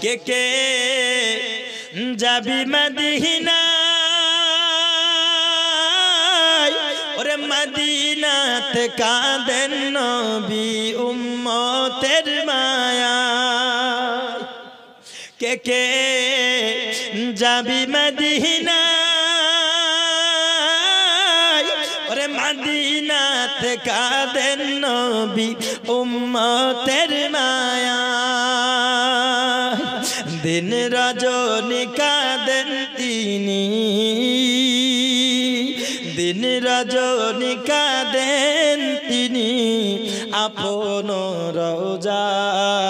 কে কে যাবি মদিনা ওরে মদিনাতে কাঁদেন নবী উম্মতের মায়া কে কে যাবি মদিনা ওরে মদিনাতে কাঁদেন নবী উম্মতের মায়া দিন রজনী কাঁদেন তিনি দিন রজনী কাঁদেন তিনি আপন রওজায়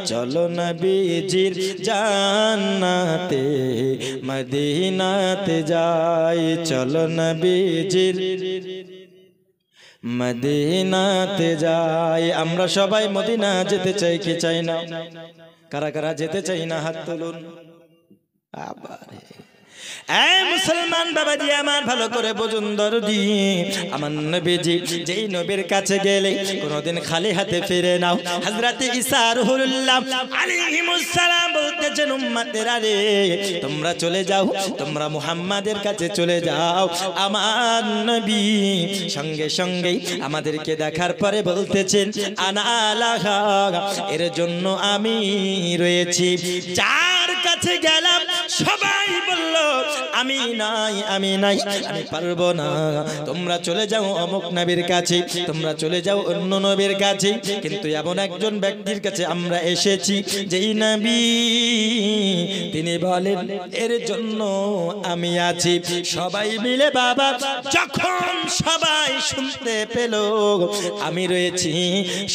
চলো নবীজির জান্নাতে মদিনাতে যাই চলো নবীজির মদিনাতে যাই আমরা সবাই মদিনা যেতে চাই কি চাই না কারা কারা যেতে চাই না হাত তুলুন আবারে মুসলমান বাবাজি আমার ভালো করে বুঝুন দরদি আমার নবীজি যেই নবীর কাছে গেলে কোনদিন খালি হাতে ফিরে নাও হযরত ঈসা রুহুল্লাহ আলাইহিস সালাম বলতেছেন উম্মতেরা রে তোমরা চলে যাও তোমরা মুহাম্মাদের কাছে চলে যাও আমার নবী সঙ্গে সঙ্গে আমাদেরকে দেখার পরে বলতেছেন আনা লাহা এর জন্য আমি রয়েছি যার কাছে গেলাম সবাই বলল আমি নাই আমি নাই আমি পারবো না তোমরা চলে যাও অমুক নবীর কাছে তোমরা চলে যাও অন্য নবীর কাছে কিন্তু এমন একজন ব্যক্তির কাছে আমরা এসেছি যেই নবী তিনি বলেন এর জন্য আমি আছি সবাই মিলে বাবা যখন সবাই শুনতে পেল আমি রয়েছি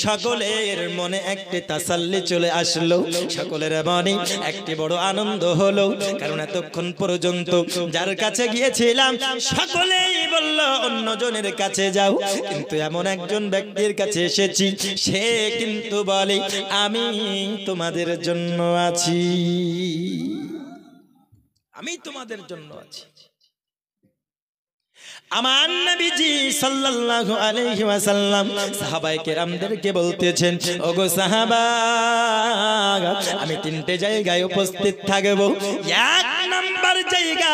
সকলের মনে একটি তাসাল্লি চলে আসলো সকলের মনে একটি বড় আনন্দ হলো কারণ এতক্ষণ পর্যন্ত যার কাছে গিয়েছিলাম সকলেই বলল অন্যজনের কাছে যাও কিন্তু এমন একজন ব্যক্তির কাছে এসেছি সে কিন্তু বলে আমি তোমাদের জন্য আছি আমি তোমাদের জন্য আছি আমার নবীজি সাল্লাল্লাহু আলাইহি ওয়াসাল্লাম সাহাবায়ে কেরামদেরকে বলতেছেন ওগো সাহাবা আমি তিনটে জায়গায় উপস্থিত থাকব এক নাম্বার জায়গা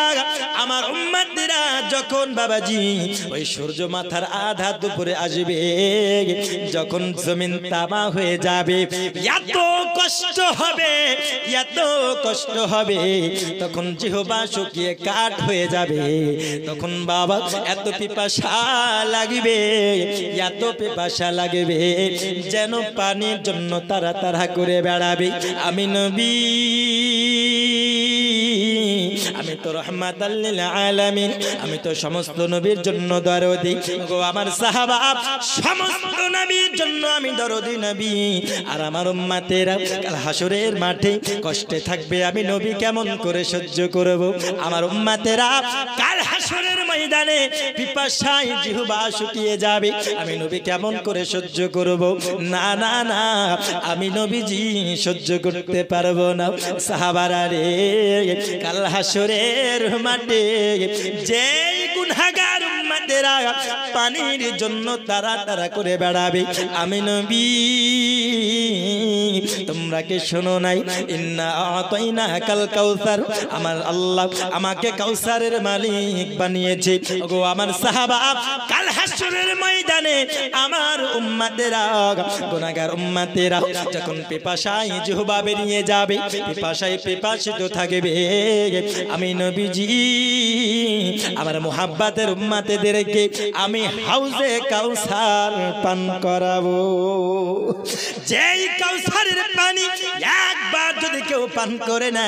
আমার উম্মতরা যখন বাবাজি ওই সূর্য মাথার আধা দুপুরে আসবে যখন জমিন তামা হয়ে যাবে এত কষ্ট হবে তখন জিহ্বা শুকিয়ে কাঠ হয়ে যাবে তখন বাবা এত পিপাসা লাগবে যেন পানির জন্য তারা তারা করে বেড়াবে আমি নবী আমি তো রাহমাতাল লিল আলামিন আমি তো সমস্ত নবীর জন্য দরদি গো আমার সাহাবা সমস্ত নবীর জন্য আমি দরদি নবী আর আমার উম্মতেরা কাল হাসরের মাঠে কষ্টে থাকবে আমি নবী কেমন করে সহ্য করব আমার উম্মতেরা কাল হাসরের ময়দানে পিপাসায় জিহ্বা শুকিয়ে যাবে আমি নবী কেমন করে সহ্য করব না না না আমি নবীজি সহ্য করতে পারবো না সাহাবারা রে কাল হাসরের মাঠে যেই গুনাহগার উম্মতেরা পানির জন্য তারা তারা করে বেড়াবে আমি নবী তোমরা কি শোনো নাই ইন্না আতাইনা কাল কাউসার আমার আল্লাহ আমাকে কাউসারের মালিক বানিয়েছে ওগো আমার সাহাবা কাল হাসরের ময়দানে আমার উম্মতেরা গুনাহগার উম্মতেরা যখন পিপাসায় জিহ্বা বেরিয়ে যাবে পিপাসায় পিপাসিত থাকবে আমি নবীজি আমার মুহাব্বতের উম্মতদেরকে আমি হাউজে কাউসার পান করাবো যেই কাউসারের পানি একবার যদি কেউ পান করে না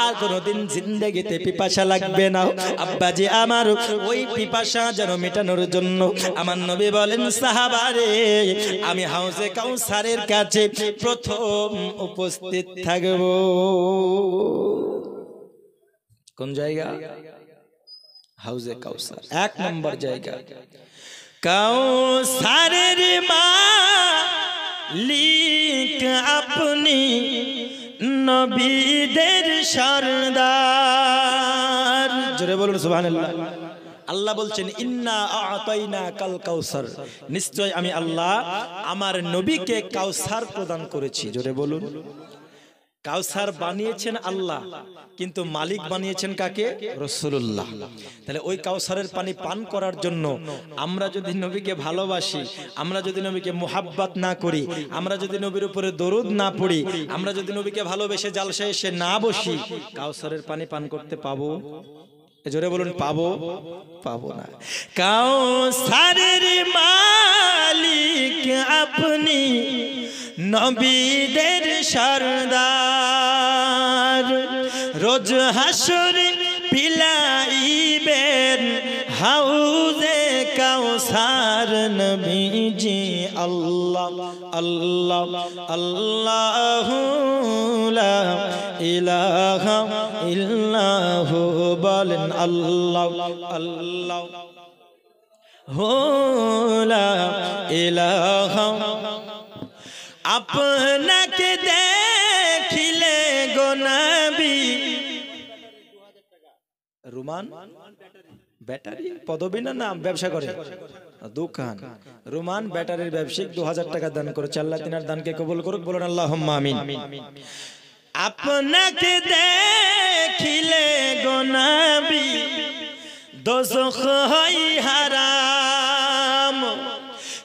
আর কোনোদিন জিন্দেগিতে পিপাসা লাগবে না আব্বাজি আমার ওই পিপাসা যেন মেটানোর জন্য আমার নবী বলেন সাহাবারে আমি হাউজে কাউসারের কাছে প্রথম উপস্থিত থাকব কোন জায়গা হাউজে কাউসার এক নম্বর জায়গা কাউসারের মালিক আপনি নবীদের সরদার জোরে বলুন সুবহানাল্লাহ আল্লাহ বলছেন ইন্না আতাইনা কাল কাউসার নিশ্চয় আমি আল্লাহ আমার নবীকে কাউসার প্রদান করেছি জোরে বলুন কাউসার বানিয়েছেন আল্লাহ, কিন্তু মালিক বানিয়েছেন কাকে? রাসূলুল্লাহ। তাহলে ওই কাউসারের পানি পান করার জন্য আমরা যদি নবীকে ভালোবাসি, আমরা যদি নবীকে মুহাব্বত না করি, আমরা যদি নবীর উপরে দরুদ না পড়ি, আমরা যদি নবীকে ভালোবেসে জালসায় এসে না বসি, কাউসারের পানি পান করতে পাবো? জোরে বলুন, পাবো? পাবো না। কাউসারের মালিক আপনি, নবীদের সরদার, রোজ হাসরে পিলাইবেন হাউজে কাউসার নবীজি। আল্লাহ আল্লাহ আল্লাহু লা ইলাহা ইল্লাহু, বলেন আল্লাহ আল্লাহ হু লা ইলাহা। আপনাকে দেখিলে গো নবী, রুমান ব্যাটারি পদবী না নাম, ব্যবসা করে দোকান। রুমান ব্যাটারির ব্যবসায়িক 2000 টাকা দান করেছে। আল্লাহ তিনার দানকে কবুল করুক, বলুন আল্লাহুম্মা আমিন। আপনাকে দেখিলে গো নবী, দোজখ হয় হারাম,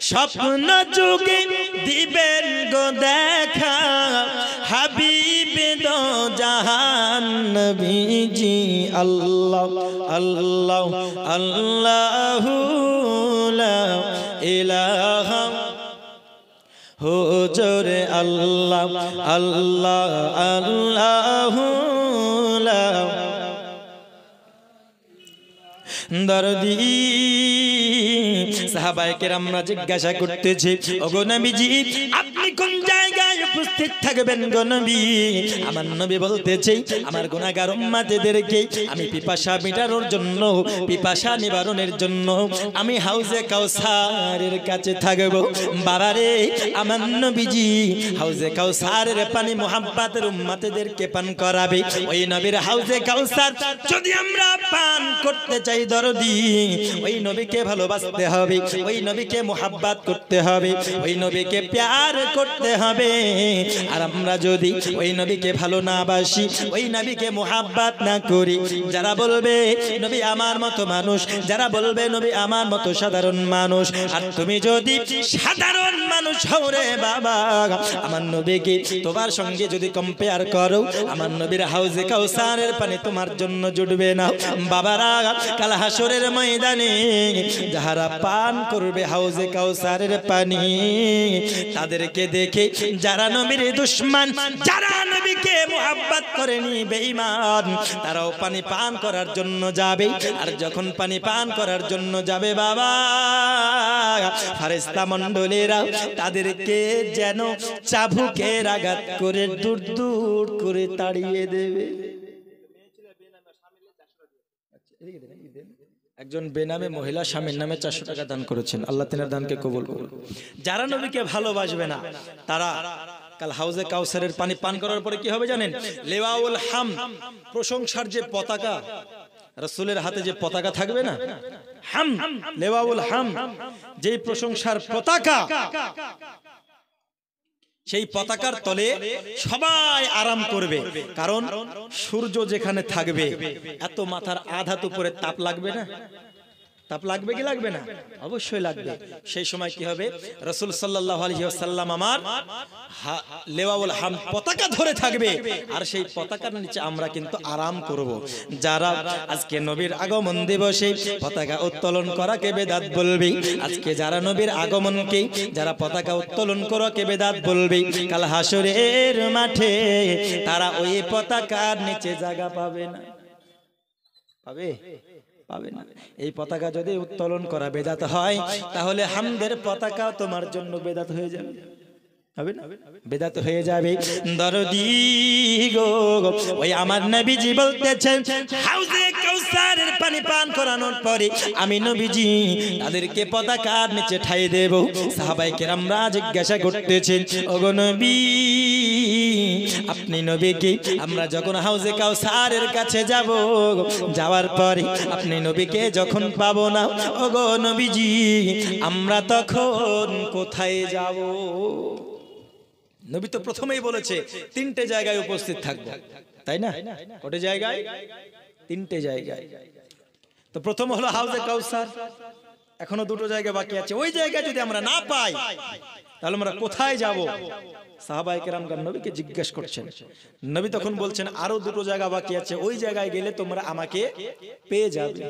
স্বপ্ন যুগে দিবেন গো দেখা, হাবিব দো জাহান নবীজি। আল্লাহ আল্লাহ আল্লাহু লা ইলাহা, হুজুরে আল্লাহ আল্লাহ আল্লাহু লা। দরদি সাহাবায়ে কেরামরা জিজ্ঞাসা করতেছে, ওগো নবীজি আপনি কোন জায়গায় উপস্থিত থাকবেন গো নবী? আমার নবী বলতেছে, আমার গুনাহগার উম্মতদেরকে আমি পিপাসা মেটানোর জন্য, পিপাসা নিবারণের জন্য আমি হাউজে কাউসারের কাছে থাকব। বাবারে আমার নবীজি হাউজে কাউসারের পানি মুহাব্বতের উম্মতদেরকে পান করাবে। ওই নবীর হাউজে কাউসার যদি আমরা পান করতে চাই দরদি, ওই নবীকে ভালোবাসতে হবে, ওই নবীকে মুহাব্বত করতে হবে, ওই নবীকে প্যার করতে হবে। আর আমরা যদি ওই নবীকে ভালো না বাসি, ওই নবীকে মুহাব্বত না করি, যারা বলবে নবী আমার মতো মানুষ, যারা বলবে নবী আমার মতো সাধারণ মানুষ, আর তুমি যদি সাধারণ মানুষ হও রে বাবা, আমার নবীকে তোমার সঙ্গে যদি কম্পেয়ার করো, আমার নবীর হাউজে কাউসারের পানি তোমার জন্য জুটবে না। বাবারা, কাল হাসরের ময়দানে যারা পান করবে হাউজে কাউসারের পানি, তাদেরকে দেখে যারা নবীর দুশমন, যারা নবীকে মুহাব্বত করেনি, বেঈমান, তারাও পানি পান করার জন্য যাবে। আর যখন পানি পান করার জন্য যাবে বাবা, ফেরেশতা মণ্ডলীরা তাদেরকে যেন চাবুকের আঘাত করে দূর দূর করে তাড়িয়ে দেবে। একজন বেনামে মহিলা স্বামীর নামে 400 টাকা দান করেছেন, আল্লাহ তিনার দানকে কবুল করুন। যারা নবীকে ভালোবাসবে না, তারা কাল হাউজে কাউসারের পানি পান করার পরে কি হবে জানেন? লিওয়াউল হাম, প্রশংসার যে পতাকা, রাসূলের হাতে যে পতাকা থাকবে না, হাম, লিওয়াউল হাম, যেই প্রশংসার পতাকা, সেই পতাকার তলে সবাই আরাম করবে। কারণ সূর্য যেখানে থাকবে, এত মাথার আধা উপরে তাপ লাগবে না? তাপ লাগবে কি লাগবে না? অবশ্যই লাগবে। সেই সময় কি হবে? রাসূল সাল্লাল্লাহু আলাইহি ওয়াসাল্লাম আমার লিওয়াউল হাম পতাকা ধরে থাকবে, আর সেই পতাকার নিচে আমরা কিন্তু আরাম করব। যারা আজকে নবীর আগমন দিবসে পতাকা উত্তোলন করাকে বেদাত বলবে, আজকে যারা নবীর আগমনকে যারা পতাকা উত্তোলন করাকে বেদাত বলবে, কাল হাসরের মাঠে তারা ওই পতাকার নিচে জায়গা পাবে না। পাবে? পাবে না। এই পতাকা যদি উত্তোলন করা বেদাত হয়, তাহলে হামদের পতাকা তোমার জন্য বেদাত হয়ে যাবে। হবে না? বেদাত হয়ে যাবে। দরদি গো, ওই আমার নবীজি বলতেছেন, হাউজে কাউসারের পানি পান করানোর পরে আমি নবীজি তাদেরকে পতাকার নিচে ঠাই দেব। সাহাবায়ে কেরামরা জিজ্ঞাসা করতেছেন, ওগো নবী, আপনি নবীকে আমরা যখন হাউজে কাউসারের কাছে যাব, যাওয়ার পরে আপনি নবীকে যখন পাবো না, ওগো নবীজি আমরা তখন কোথায় যাব? নবী তো প্রথমেই বলেছে তিনটে জায়গায় উপস্থিত থাকবো, তাই না? কয়টা জায়গায়? তিনটে জায়গায়। তো প্রথম হলো হাউজে কাউসার, এখনো দুটো জায়গা বাকি আছে। ওই জায়গায় যদি আমরা না পাই তাহলে আমরা কোথায় যাব? সাহাবায়ে কেরামগণ নবীকে জিজ্ঞেস করছেন। নবী তখন বলছেন আরো দুটো জায়গা বাকি আছে, ওই জায়গায় গেলে তোমরা আমাকে পেয়ে যাবে।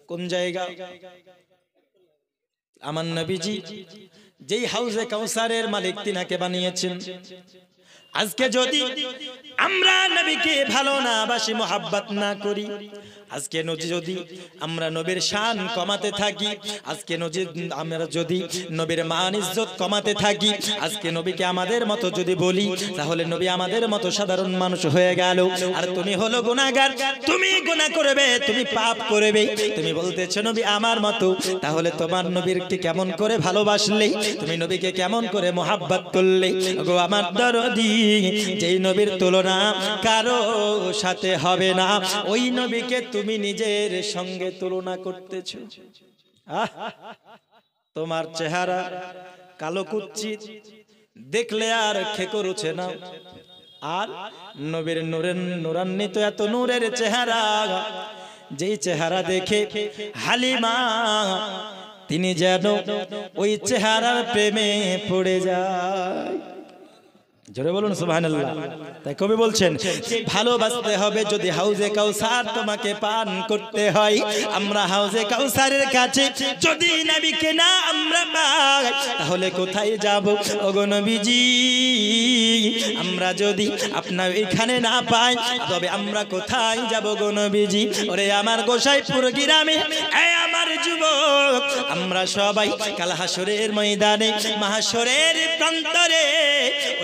কোন জায়গা? আমার নবীজি যেই হাউজে কাউসারের মালিক তিনাকে বানিয়েছেন। আজকে যদি আমরা নবীকে ভালো না বাসি, মোহাব্বত না করি, আজকে যদি আমরা নবীর শান কমাতে থাকি, আজকে আমরা যদি নবীর মান ইজ্জত কমাতে থাকি, আজকে নবীকে আমাদের মতো যদি বলি, তাহলে নবী আমাদের মতো সাধারণ মানুষ হয়ে গেল। আর তুমি হলো গুনাহগার, তুমি গুনাহ করবে, তুমি পাপ করবে, তুমি বলতেছো নবী আমার মতো। তাহলে তোমার নবীকে কেমন করে ভালোবাসলে, তুমি নবীকে কেমন করে মোহাব্বত করলে? গো আমার দরদি, যেই নবীর তুলনা কারো সাথে হবে না, ওই নবীকে তুমি নিজের সঙ্গে তুলনা করতেছো। তোমার চেহারা কালো কুচ্ছিত, দেখলে আর খেকো রুছে না। আর নবীর নূরের নূরান্বিত এত নূরের চেহারা, যেই চেহারা দেখে হালিমা তিনি যেন ওই চেহারার প্রেমে পড়ে যায়। জোরে বলুন সুবহানাল্লাহ। তাই কবি বলছেন ভালোবাসতে হবে যদি হাউজে কাউসার তোমাকে পান করতে হয়। আমরা হাউজে কাউসারের কাছে যদি নবীকে না আমরা পাই, তাহলে কোথায় যাব? ওগো নবীজি, আমরা যদি আপনার এখানে না পাই, তবে আমরা কোথায় যাব গো নবীজি? ওরে আমার গোসাইপুর গ্রামে আমার যুবক, আমরা সবাই কাল হাসরের ময়দানে, মাহশরের প্রান্তরে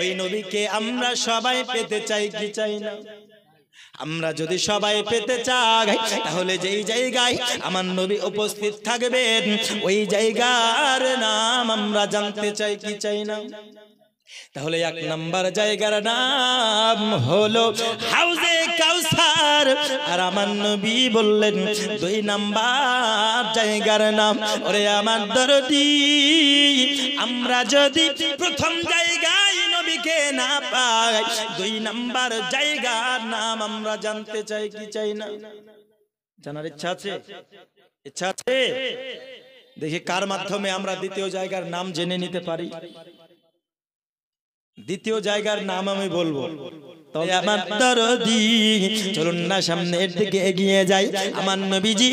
ওই নবীকে আমরা সবাই পেতে চাই কি চাই না? আমরা যদি সবাই পেতে চাই, তাহলে যেই জায়গায় আমার নবী উপস্থিত থাকবেন, ওই জায়গার নাম আমরা জানতে চাই কি চাই না? তাহলে এক নাম্বার জায়গার নাম হলো হাউজে কাউসার। আর আমার নবী বললেন দুই নাম্বার জায়গার নাম, ওরে আমার দরদি, আমরা যদি প্রথম জায়গায় নবীকে না পাই, দুই নাম্বার জায়গার নাম আমরা জানতে চাই কি চাই না? জানার ইচ্ছা আছে? ইচ্ছা আছে? দেখি কার মাধ্যমে আমরা দ্বিতীয় জায়গার নাম জেনে নিতে পারি। দ্বিতীয় জায়গার নাম আমি বলবো, তবে আমার দরদি চলুন না সামনের দিকে এগিয়ে যাই। আমার নবীজি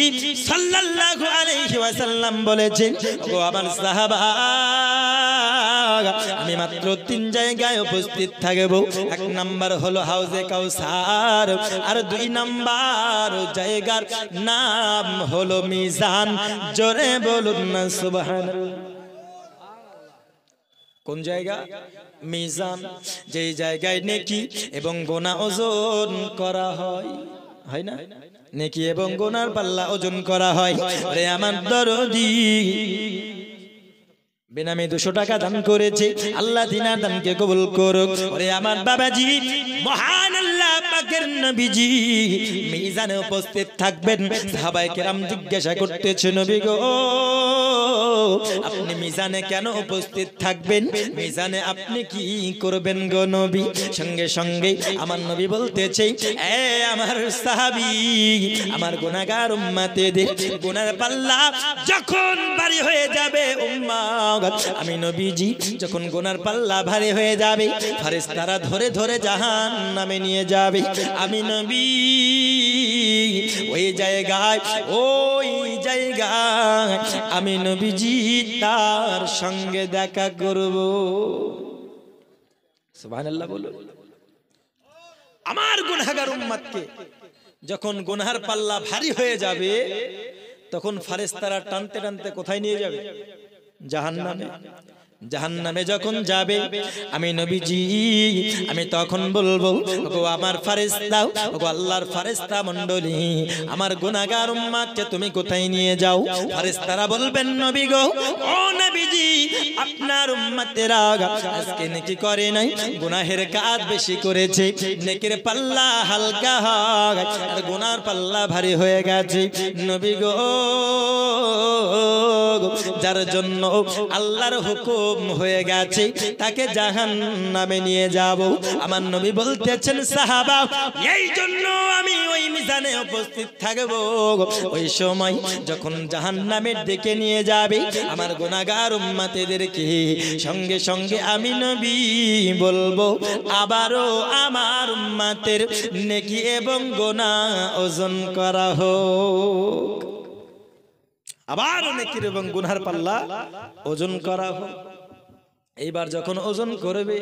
সাল্লাল্লাহু আলাইহি ওয়াসাল্লাম বলেছেন, ওগো আমার সাহাবা, আমি মাত্র তিন জায়গায় উপস্থিত থাকবো। এক নাম্বার হলো হাউজে কাউসার, আর দুই নাম্বার জায়গার নাম হলো মিজান। জোরে বলুন না সুবহানাল্লাহ। কোন জায়গা? মিজান, যেই জায়গায় নেকি এবং গুনাহ ওজন করা হয়, হয় না? নেকি এবং গুনার পাল্লা ওজন করা হয়। আরে আমার দরদি বেনামে 200 টাকা দান করেছে, আল্লাহ দিনার দানকে কবুল করুক। ওরে আমার বাবাজি, মহান আল্লাহ পাকের নবীজি মিজানে উপস্থিত থাকবেন। সাহাবায়ে কেরাম জিজ্ঞাসা করতেছে, নবী গো, আপনি মিজানে কেন উপস্থিত থাকবেন? মিজানে আপনি কি করবেন গো নবী? সঙ্গে সঙ্গে আমার নবী বলতেছে, এ আমার সাহাবী, আমার গুনাহগার উম্মতেদের গুনার পাল্লা যখন ভারী হয়ে যাবে উম্মত, আমি নবীজি যখন গুনার পাল্লা ভারী হয়ে যাবে, ফেরেশতারা ধরে ধরে জাহান্নামে নিয়ে যাবে, আমি নবী ওই জায়গায় আমি নবীজি তার সঙ্গে দেখা করব। সুবহানাল্লাহ বলুন। আমার গুনাহগার উম্মতকে যখন গুনার পাল্লা ভারী হয়ে যাবে, তখন ফেরেশতারা টানতে টানতে কোথায় নিয়ে যাবে? জাহান্নামে। জাহান্নামে যখন যাবে, আমি নবীজি আমি তখন বলবো, ওগো আমার ফেরেশতা, ওগো আল্লাহর ফেরেশতা মণ্ডলী, আমার গুনাহগার উম্মতকে তুমি কোথায় নিয়ে যাও? ফেরেশতারা বলবেন, নবী গো, ও নবীজি, আপনার উম্মতেরা আজকে নেকি করে নাই, গুনাহের কাজ বেশি করেছে, নেকির পাল্লা হালকা হয় আর গুনার পাল্লা ভারী হয়ে গেছে। নবী গো, যার জন্য আল্লাহর হুকুম হয়ে গেছে, তাকে জাহান্নামে নিয়ে যাব। আমার নবী বলতেছেন সাহাবা, এই জন্য আমি ওই মিজানে উপস্থিত থাকব। ওই সময় যখন জাহান্নামের দিকে নিয়ে যাবে আমার গুনাহগার উম্মতদেরকে, সঙ্গে সঙ্গে আমি নবী বলবো আবারও আমার উম্মতের নেকি এবং গুনাহ ওজন করা হোক। আবার নেকির এবং গুনার পাল্লা ওজন করা হোক। এইবার যখন ওজন করবে,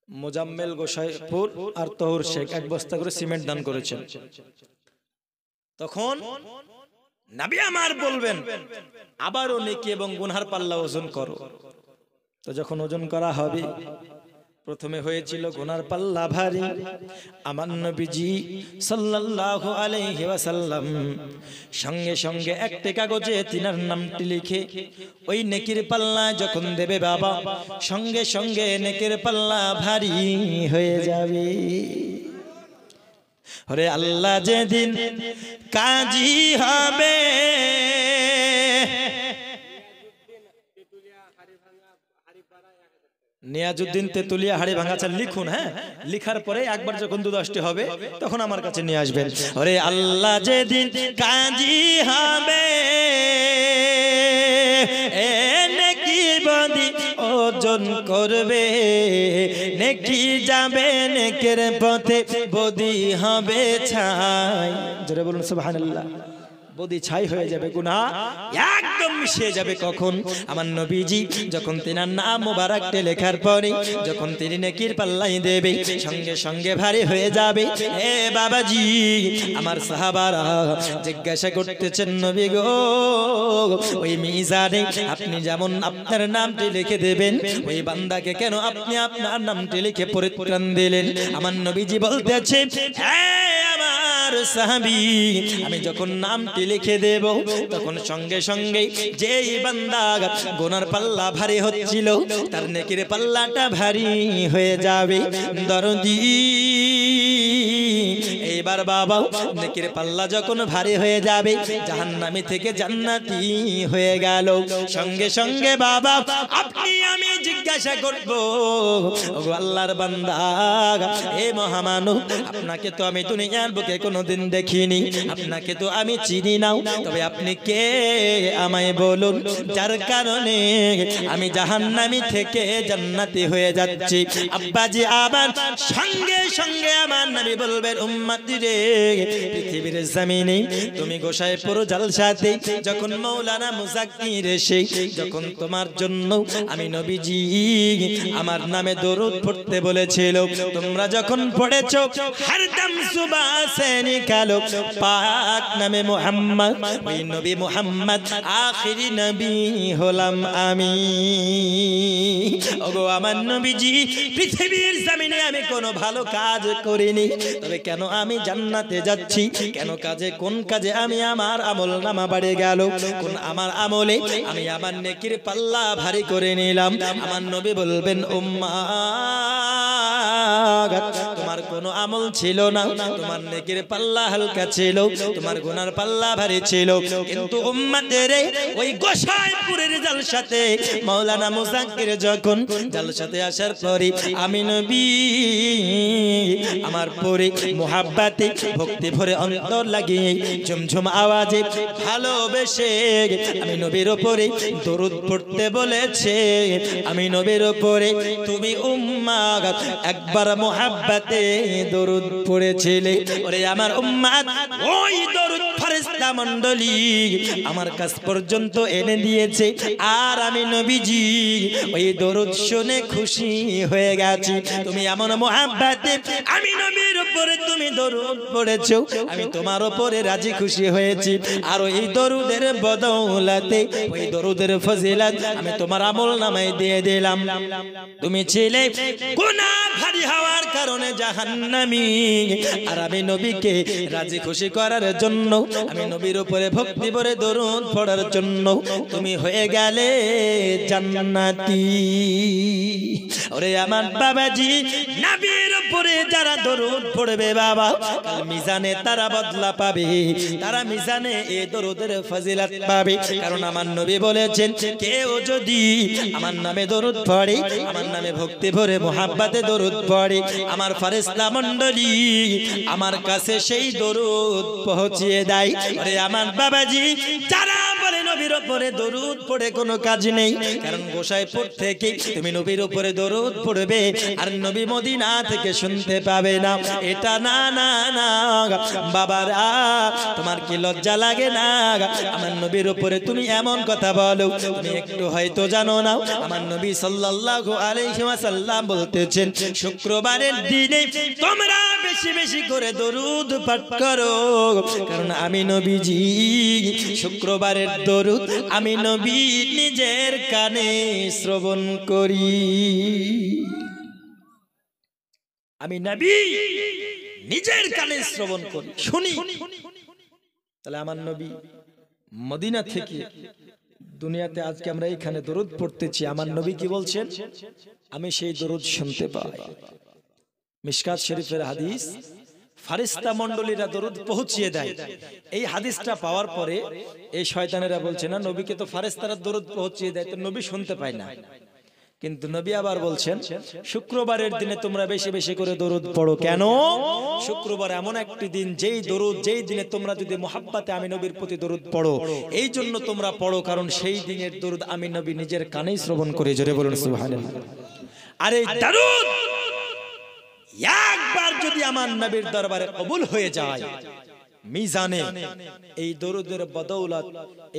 মোজাম্মেল গোসাইপুর আর তহুর শেখ 1 বস্তা করে সিমেন্ট দান করেছেন। তখন নবী আমার বলবেন আবারও নেকি এবং গুনার পাল্লা ওজন করো। তো যখন ওজন করা হবে, প্রথমে হয়েছিল গুনার পাল্লা ভারী। আমার নবীজি সাল্লাল্লাহু আলাইহি ওয়াসাল্লাম সঙ্গে সঙ্গে একটা কাগজে তিনার নামটি লিখে ওই নেকির পাল্লা যখন দেবে বাবা, সঙ্গে সঙ্গে নেকির পাল্লা ভারী হয়ে যাবে। ওরে আল্লাহ যেদিন কাজী হবে, নিয়াজউদ্দিন তেতুলিয়া হাড়ি ভাঙাচা লিখুন। হ্যাঁ, লিখার পরে একবার যখন 2-10টি হবে তখন আমার কাছে নিয়ে আসবেন। ওরে আল্লাহ যেদিন কাজী হবে, নেকি বদি ওজন করবে, নেকি যাবে নেকের পথে, বদি হবে ছাই। জোরে বলুন সুবহানাল্লাহ। বদি ছাই হয়ে যাবে, গুনাহ একদম মিশে যাবে। কখন? আমার নবীজি যখন তিনার নাম মোবারকটি লেখার পরে যখন তিনি নেকির পাল্লাই দেবে, সঙ্গে সঙ্গে ভারী হয়ে যাবে। এ বাবাজি, আমার সাহাবারা জিজ্ঞাসা করতেছেন, নবী গো, ওই মিজানে আপনি যেমন আপনার নামটি লিখে দেবেন, ওই বান্দাকে কেন আপনি আপনার নামটি লিখে পরিত্রাণ দিলেন? আমার নবীজি বলতেছে, সাহাবী, আমি যখন নামটি লিখে দেব তখন সঙ্গে সঙ্গে যেই বান্দা গুনার পাল্লা ভারী হচ্ছিল তার নেকির পাল্লাটা ভারী হয়ে যাবে। দরদি, এইবার বাবা নেকির পাল্লা যখন ভারী হয়ে যাবে, জাহান্নামী থেকে জান্নাতি হয়ে গেল। সঙ্গে সঙ্গে বাবা আপনি আমি জিজ্ঞাসা করব, ওগো আল্লাহর বান্দা, হে মহামানব, আপনাকে তো আমি দুনিয়ার বুকে কোনোদিন দেখিনি, আপনাকে তো আমি চিনি না, তবে আপনি কে আমায় বলুন, যার কারণে আমি জাহান্নামী থেকে জান্নাতি হয়ে যাচ্ছি। আব্বাজি আবার সঙ্গে সঙ্গে আমার নবী বলবেন, উম্মতি রে, পৃথিবীর জমিনে তুমি গোসাইপুর জালসাতে যখন মাওলানা মুজাক্কির এসে যখন তোমার জন্য আমি নবীজি আমার নামে দরুদ পড়তে বলেছিল, তোমরা যখন পড়েছো হরদম সুবহ সে নিকালো পাক নামে মুহাম্মদ, ওই নবী মুহাম্মদ আখেরি নবী হলাম আমি। ওগো আমার নবীজি, পৃথিবীর জমিনে আমি কোনো ভালো কাজ করিনি, তবে কেন আমি জান্নাতে যাচ্ছি? কেন কাজে, কোন কাজে আমি আমার আমল নামা বাড়ে গেল? কোন আমার আমলে আমি আমার নেকির পাল্লা ভারী করে নিলাম? আমার নবী বলবেন, উম্মাত, তোমার কোনো আমল ছিল না, তোমার নেকির পাল্লা হালকা ছিল, তোমার গুনার পাল্লা ভারী ছিল। কিন্তু উম্মতের ওই গোসাইপুরের জালসাতে মাওলানা মুজাক্কির যখন জালসাতে আসার পরে আমি নবী আমার পরে মুহাব্বতে ভক্তি ভরে অন্তর লাগিয়ে ঝুমঝুম আওয়াজে ভালোবেসে আমি নবীর উপরে দরুদ পড়তে বলেছে। আমি নবীর উপরে তুমি উম্মাত একবার মুহাব্বতে দরুদ পড়েছিলে। ওরে আমার উম্মাত, ওই দরুদ ফেরেশতা মণ্ডলী আমার কাছ পর্যন্ত এনে দিয়েছে, আর আমি নবীজি ওই দরুদ শুনে খুশি হয়ে গেছি। তুমি এমন মুহাব্বতে আমি নবীর উপরে তুমি দরুদ পড়েছো, আমি তোমার উপরে রাজি খুশি হয়েছি। আর ওই দরুদের বদৌলতে, ওই দরুদের ফজিলত আমি তোমার আমল নামায় দিয়ে দিলাম। তুমি ছিলে গুনাহ ভারী হওয়ার কারণে জাহান্নামী, আর আমি নবীকে রাজি খুশি করার জন্য, আমি নবীর উপরে ভক্তি ভরে দরুদ পড়ার জন্য তুমি হয়ে গেলে জান্নাতি। ওরে আমার বাবাজি নবীর উপরে যারা দরুদ পড়বে বাবা কাল মিজানে তারা বদলা পাবে, তারা মিজানে এই দরুদের ফজিলত পাবে। কারণ আমার নবী বলেছেন কেউ যদি আমার নামে দরুদ পড়ে, আমার নামে ভক্তি ভরে মোহাব্বতে দরুদ পড়ে, আমার ফেরেশতা মণ্ডলী আমার কাছে সেই দরুদ পৌঁছিয়ে দেয়। আরে আমার বাবাজি যারা বলে নবীর উপরে দরুদ পড়ে কোনো কাজ নেই, কারণ গোসাইপুর থেকে তুমি নবীর উপরে দরুদ পড়বে আর নবী মদিনা থেকে শুনতে পাবে না, এটা না না না বাবারা, তোমার কি লজ্জা লাগে না? আমার নবীর উপরে তুমি এমন কথা বলো, তুমি একটু হয়তো জানো না আমার নবী সাল্লাল্লাহু আলাইহি ওয়াসাল্লাম বলতেছেন শুক্রবারের দিনে তোমরা বেশি বেশি করে দরুদ পাঠ করো, কারণ আমি নবীজি শুক্রবারের দরুদ আমি নবী নিজের কানে শ্রবণ করি, আমি নবী নিজের কানে শ্রবণ করি, শুনি। তাহলে আমার নবী মদিনা থেকে দুনিয়াতে আজকে আমরা এখানে দরুদ পড়তেছি, আমার নবী কি বলছেন? আমি সেই দরুদ শুনতে পাই। মিশকাত শরীফের হাদিস, ফেরেশতা মণ্ডলীরা দরুদ পৌঁছিয়ে দেয়। এই হাদিসটা পাওয়ার পরে এই শয়তানেরা বলছে না নবীকে তো ফেরেশতারা দরুদ পৌঁছিয়ে দেয়, তো নবী শুনতে পায় না। কিন্তু নবী আবার বলছেন শুক্রবারের দিনে তোমরা বেশি বেশি করে দরুদ পড়ো। কেন? শুক্রবার এমন একটি দিন যেই দিনে তোমরা যদি মুহাব্বতে আমি নবীর প্রতি দরুদ পড়ো, এই জন্য তোমরা পড়ো, কারণ সেই দিনের দরুদ আমি নবী নিজের কানেই শ্রবণ করি। জোরে বলুন সুবহানাল্লাহ। আর এই দরুদ একবার যদি আমার নবীর দরবারে কবুল হয়ে যায়, মিজানে এই দরুদের বদৌলত,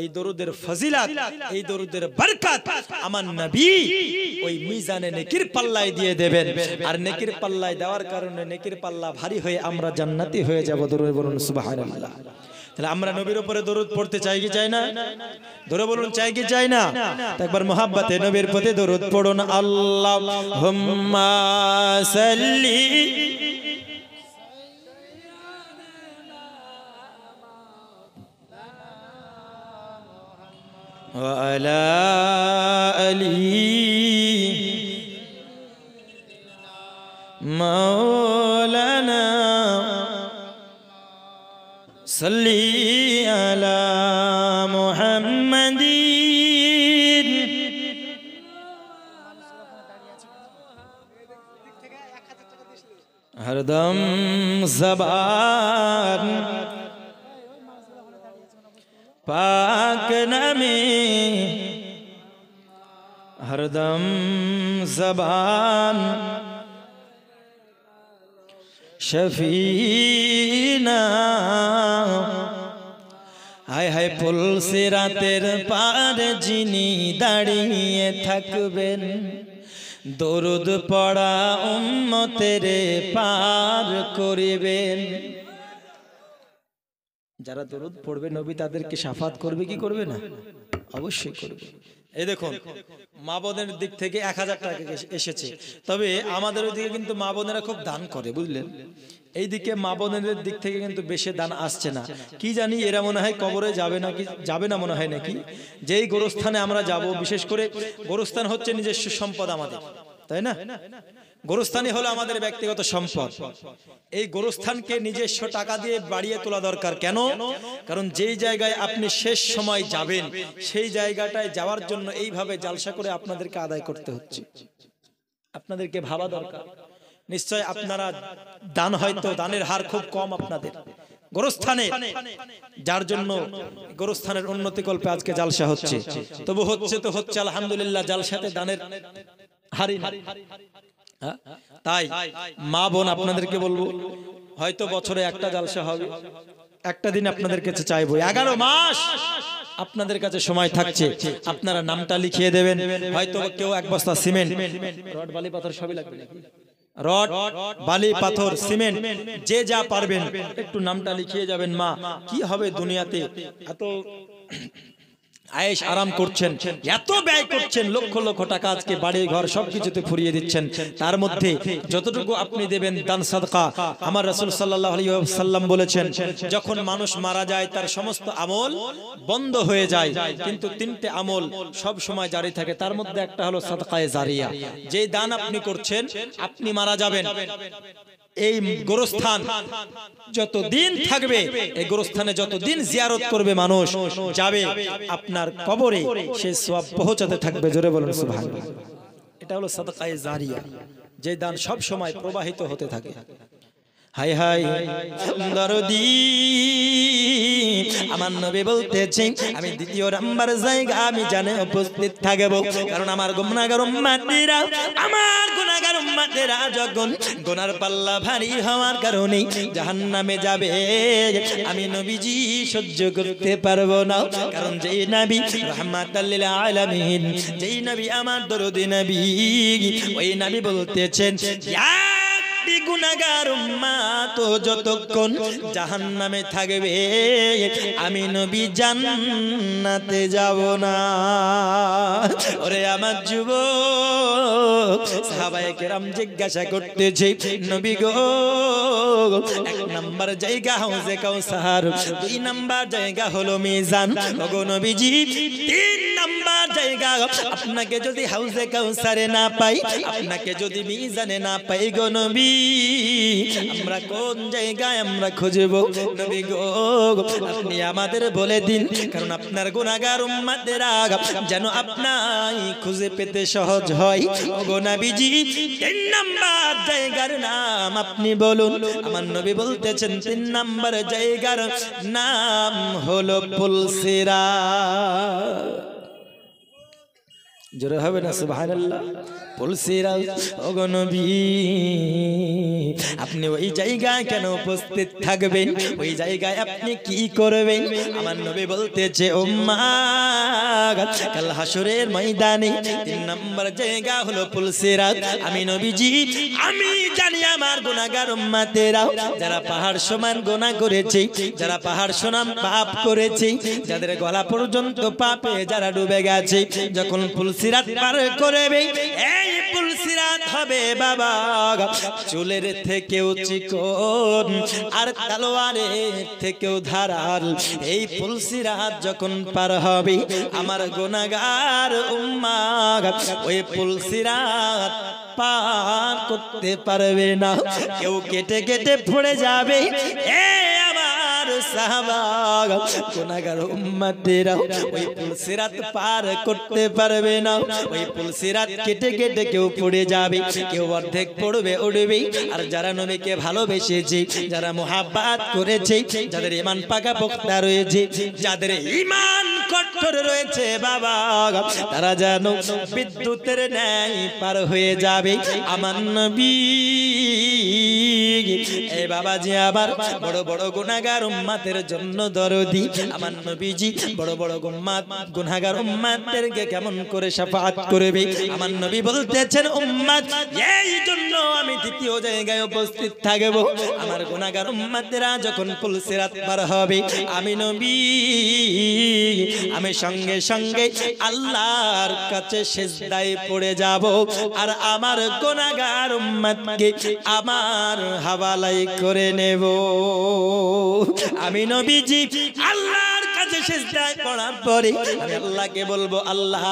এই দরুদের ফজিলত, এই দরুদের বরকত আমার নবী ওই মিজানে নেকির পাল্লায় দিয়ে দেবেন। আর নেকির পাল্লায় দেওয়ার কারণে নেকির পাল্লা ভারী হয়ে আমরা জান্নাতি হয়ে যাব। দরুদ বলুন সুবহানাল্লাহ। তাহলে আমরা নবীর উপরে দরুদ পড়তে চাই কি চাই না? ধরে বলুন চাই কি চাই না? একবার মোহাব্বতে নবীর প্রতি দরুদ পড়ুন। আল্লাহুম্মা সাল্লি ওয়া আলা আলিহি মাওলানা সাল্লি আলা মুহাম্মাদিন হরদম জবান পাক নামে, হরদম জবান শফিনা। হায় হায় পুলসে রাতের পার যিনি দাঁড়িয়ে থাকবেন, দরুদ পড়া উম্মতের পার করিবেন। যারা দরুদ পড়বে নবী তাদেরকে শাফাত করবে কি করবে না? অবশ্যই করবে। এই দেখুন মা বোনের দিক থেকে 1000 টাকা এসেছে, তবে আমাদের ওইদিকে কিন্তু মা বোনেরা খুব দান করে, বুঝলেন? এইদিকে মা বোনের দিক থেকে কিন্তু বেশি দান আসছে না। কি জানি এরা মনে হয় কবরে যাবে নাকি, যাবে না মনে হয় নাকি। যেই গোরস্থানে আমরা যাব, বিশেষ করে গোরস্থান হচ্ছে নিজস্ব সম্পদ আমাদের, তাই না? গোরস্থানই হলো আমাদের ব্যক্তিগত সম্পদ। এই গোরস্থানকে নিজস্ব টাকা দিয়ে বাড়িয়ে তোলা দরকার। কেন? কারণ যেই জায়গায় আপনি শেষ সময় যাবেন, সেই জায়গাটায় যাওয়ার জন্য এইভাবে জালসা করে আপনাদেরকে আদায় করতে হচ্ছে। আপনাদেরকে ভাবা দরকার। নিশ্চয় আপনারা দান, হয়তো দানের হার খুব কম আপনাদের গোরস্থানে, যার জন্য গোরস্থানের উন্নতি কল্পে আজকে জালসা হচ্ছে। তবু হচ্ছে তো হচ্ছে আলহামদুলিল্লাহ, জালসাতে দানের হারি না। তাই মা বোন আপনাদেরকে বলবো, হয়তো বছরে একটা জালসা হবে, একটা দিন আপনাদের কাছে চাইবো, 11 মাস আপনাদের কাছে সময় থাকছে, আপনারা নামটা লিখিয়ে দেবেন। হয়তো কেউ 1 বস্তা সিমেন্ট, রড বালি পাথর সবই লাগবে, রড বালি পাথর সিমেন্ট যে যা পারবেন একটু নামটা লিখিয়ে যাবেন। মা কি হবে দুনিয়াতে, এত আয়েশ আরাম করছেন, এত ব্যয় করছেন, লক্ষ লক্ষ টাকা আজকে বাড়ি ঘর সবকিছুতে ফুরিয়ে দিচ্ছেন, তার মধ্যে যতটুকু আপনি দেবেন দান সাদকা। আমার রাসূল সাল্লাল্লাহু আলাইহি ওয়াসাল্লাম বলেছেন, যখন মানুষ মারা যায় তার সমস্ত আমল বন্ধ হয়ে যায়, কিন্তু তিনটে আমল সব সময় জারি থাকে, তার মধ্যে একটা হলো সাদকায়ে জারিয়া। যে দান আপনি করছেন, আপনি মারা যাবেন, এই গোরস্থান যতদিন থাকবে, এই গোরস্থানে যতদিন জিয়ারত করবে মানুষ যাবে, আপনার কবরে সেই সওয়াব পৌঁছাতে থাকবে। জোরে বলুন সুবহানাল্লাহ। এটা হলো সাদকায়ে জারিয়া, যে দান সব সময় প্রবাহিত হতে থাকে। হাই হাই দরদি আমার নবী বলতেছেন, আমি দ্বিতীয় নাম্বার জায়গা আমি জানে উপস্থিত থাকব, কারণ আমার গুনাহগার উম্মতেরা, আমার গুনাহগার উম্মতেরা যখন গুনার পাল্লা ভারী হওয়ার কারণে জাহান্নামে যাবে, আমি নবীজি সহ্য করতে পারবো না। কারণ যেই নবী রাহমাতাল লিল আলামিন, যেই নবী আমার দরদি নবী, ওই নবী বলতেছেন, গুনাহগার উম্মত যতক্ষণ জাহান্নামে থাকবে, আমি নবী জান্নাতে যাব না। ওরে আমার যুবক, সাহাবায়ে কেরাম জিজ্ঞাসা করতেছে, নবী গো, এক নাম্বার জায়গা হাউজে কাউসার, দুই নাম্বার জায়গা হলো মিজান, ওগো নবীজি তিন নাম্বার জায়গা, আপনাকে যদি হাউজে কাউসারে না পাই, আপনাকে যদি মিজানে না পাই গো নবী, আমরা কোন জায়গায় আমরা খুঁজব? নবী গো, আপনি আমাদের বলে দিন, কারণ আপনার গুনাহগার উম্মতেরা যেন আপনাই খুঁজে পেতে সহজ হয়। ওগো নবীজি, তিন নাম্বার জায়গার নাম আপনি বলুন। আমার নবী বলতেছেন, তিন নাম্বার জায়গার নাম হলো পুলসিরা। জোরে হবে না সুবহানাল্লাহ? পুলসিরা। ওগো নবী, আপনি ওই জায়গায় কেন উপস্থিত থাকবেন? ওই জায়গায় আপনি কি করবেন? আমার নবী বলতেছে, উম্মাহ, কাল হাসরের ময়দানে তিন নম্বর জায়গা হলো পুলসিরা। আমি নবীজি, আমি জানি আমার গুনাহগার উম্মতেরা, যারা পাহাড় সমান গুনাহ করেছে, যারা পাহাড় সমান পাপ করেছে, যাদের গলা পর্যন্ত পাপে যারা ডুবে গেছে, যখন পুলসিরাত পার করবে, এই পুলসিরাত হবে বাবা চুলের থেকেও চিকন আর তলোয়ারের থেকেও ধারাল। এই পুলসিরাত যখন পার হবে, আমার গুনাহগার উম্মাহ ওই পুলসিরাত পার করতে পারবে না, কেউ কেটে কেটে পড়ে যাবে। সাহাবা, গুনাহগার উম্মতেরা ওই পুলসিরাত পার করতে পারবে না। ওই পুলসিরাত কেটে কেটে কেউ পড়ে যাবে, কেউ অর্ধেক পড়বে উঠবে। আর যারা নবীকে ভালোবেসেছে, যারা মুহাব্বত করেছে, যাদের ঈমান পাকা পোক্তা রয়েছে, যাদের ঈমান কঠোর রয়েছে বাবা, তারা যেন বিদ্যুতের ন্যায় পার হয়ে যাবে। আমার নবী, এই বাবাজি আবার বড় বড় গুনাহগার উম্মতের জন্য দরদি। আমার নবীজি বড় বড় গুনাহগার উম্মতদেরকে কেমন করে শাফাআত করবে? আমার নবী বলতেছেন, উম্মত, এই জন্য আমি দ্বিতীয় জায়গায় উপস্থিত থাকব। আমার গুনাহগার উম্মতেরা যখন পুলসিরাত পার হবে, আমি নবী, আমি সঙ্গে সঙ্গে আল্লাহর কাছে সিজদায় পড়ে যাব, আর আমার গুনাহগার উম্মতকে আমার হাওয়ালায় করে নেব। আমি নবীজি আল্লাহর কাছে সিজদায় পড়ার পরে আমি আল্লাহকে বলবো, আল্লাহ,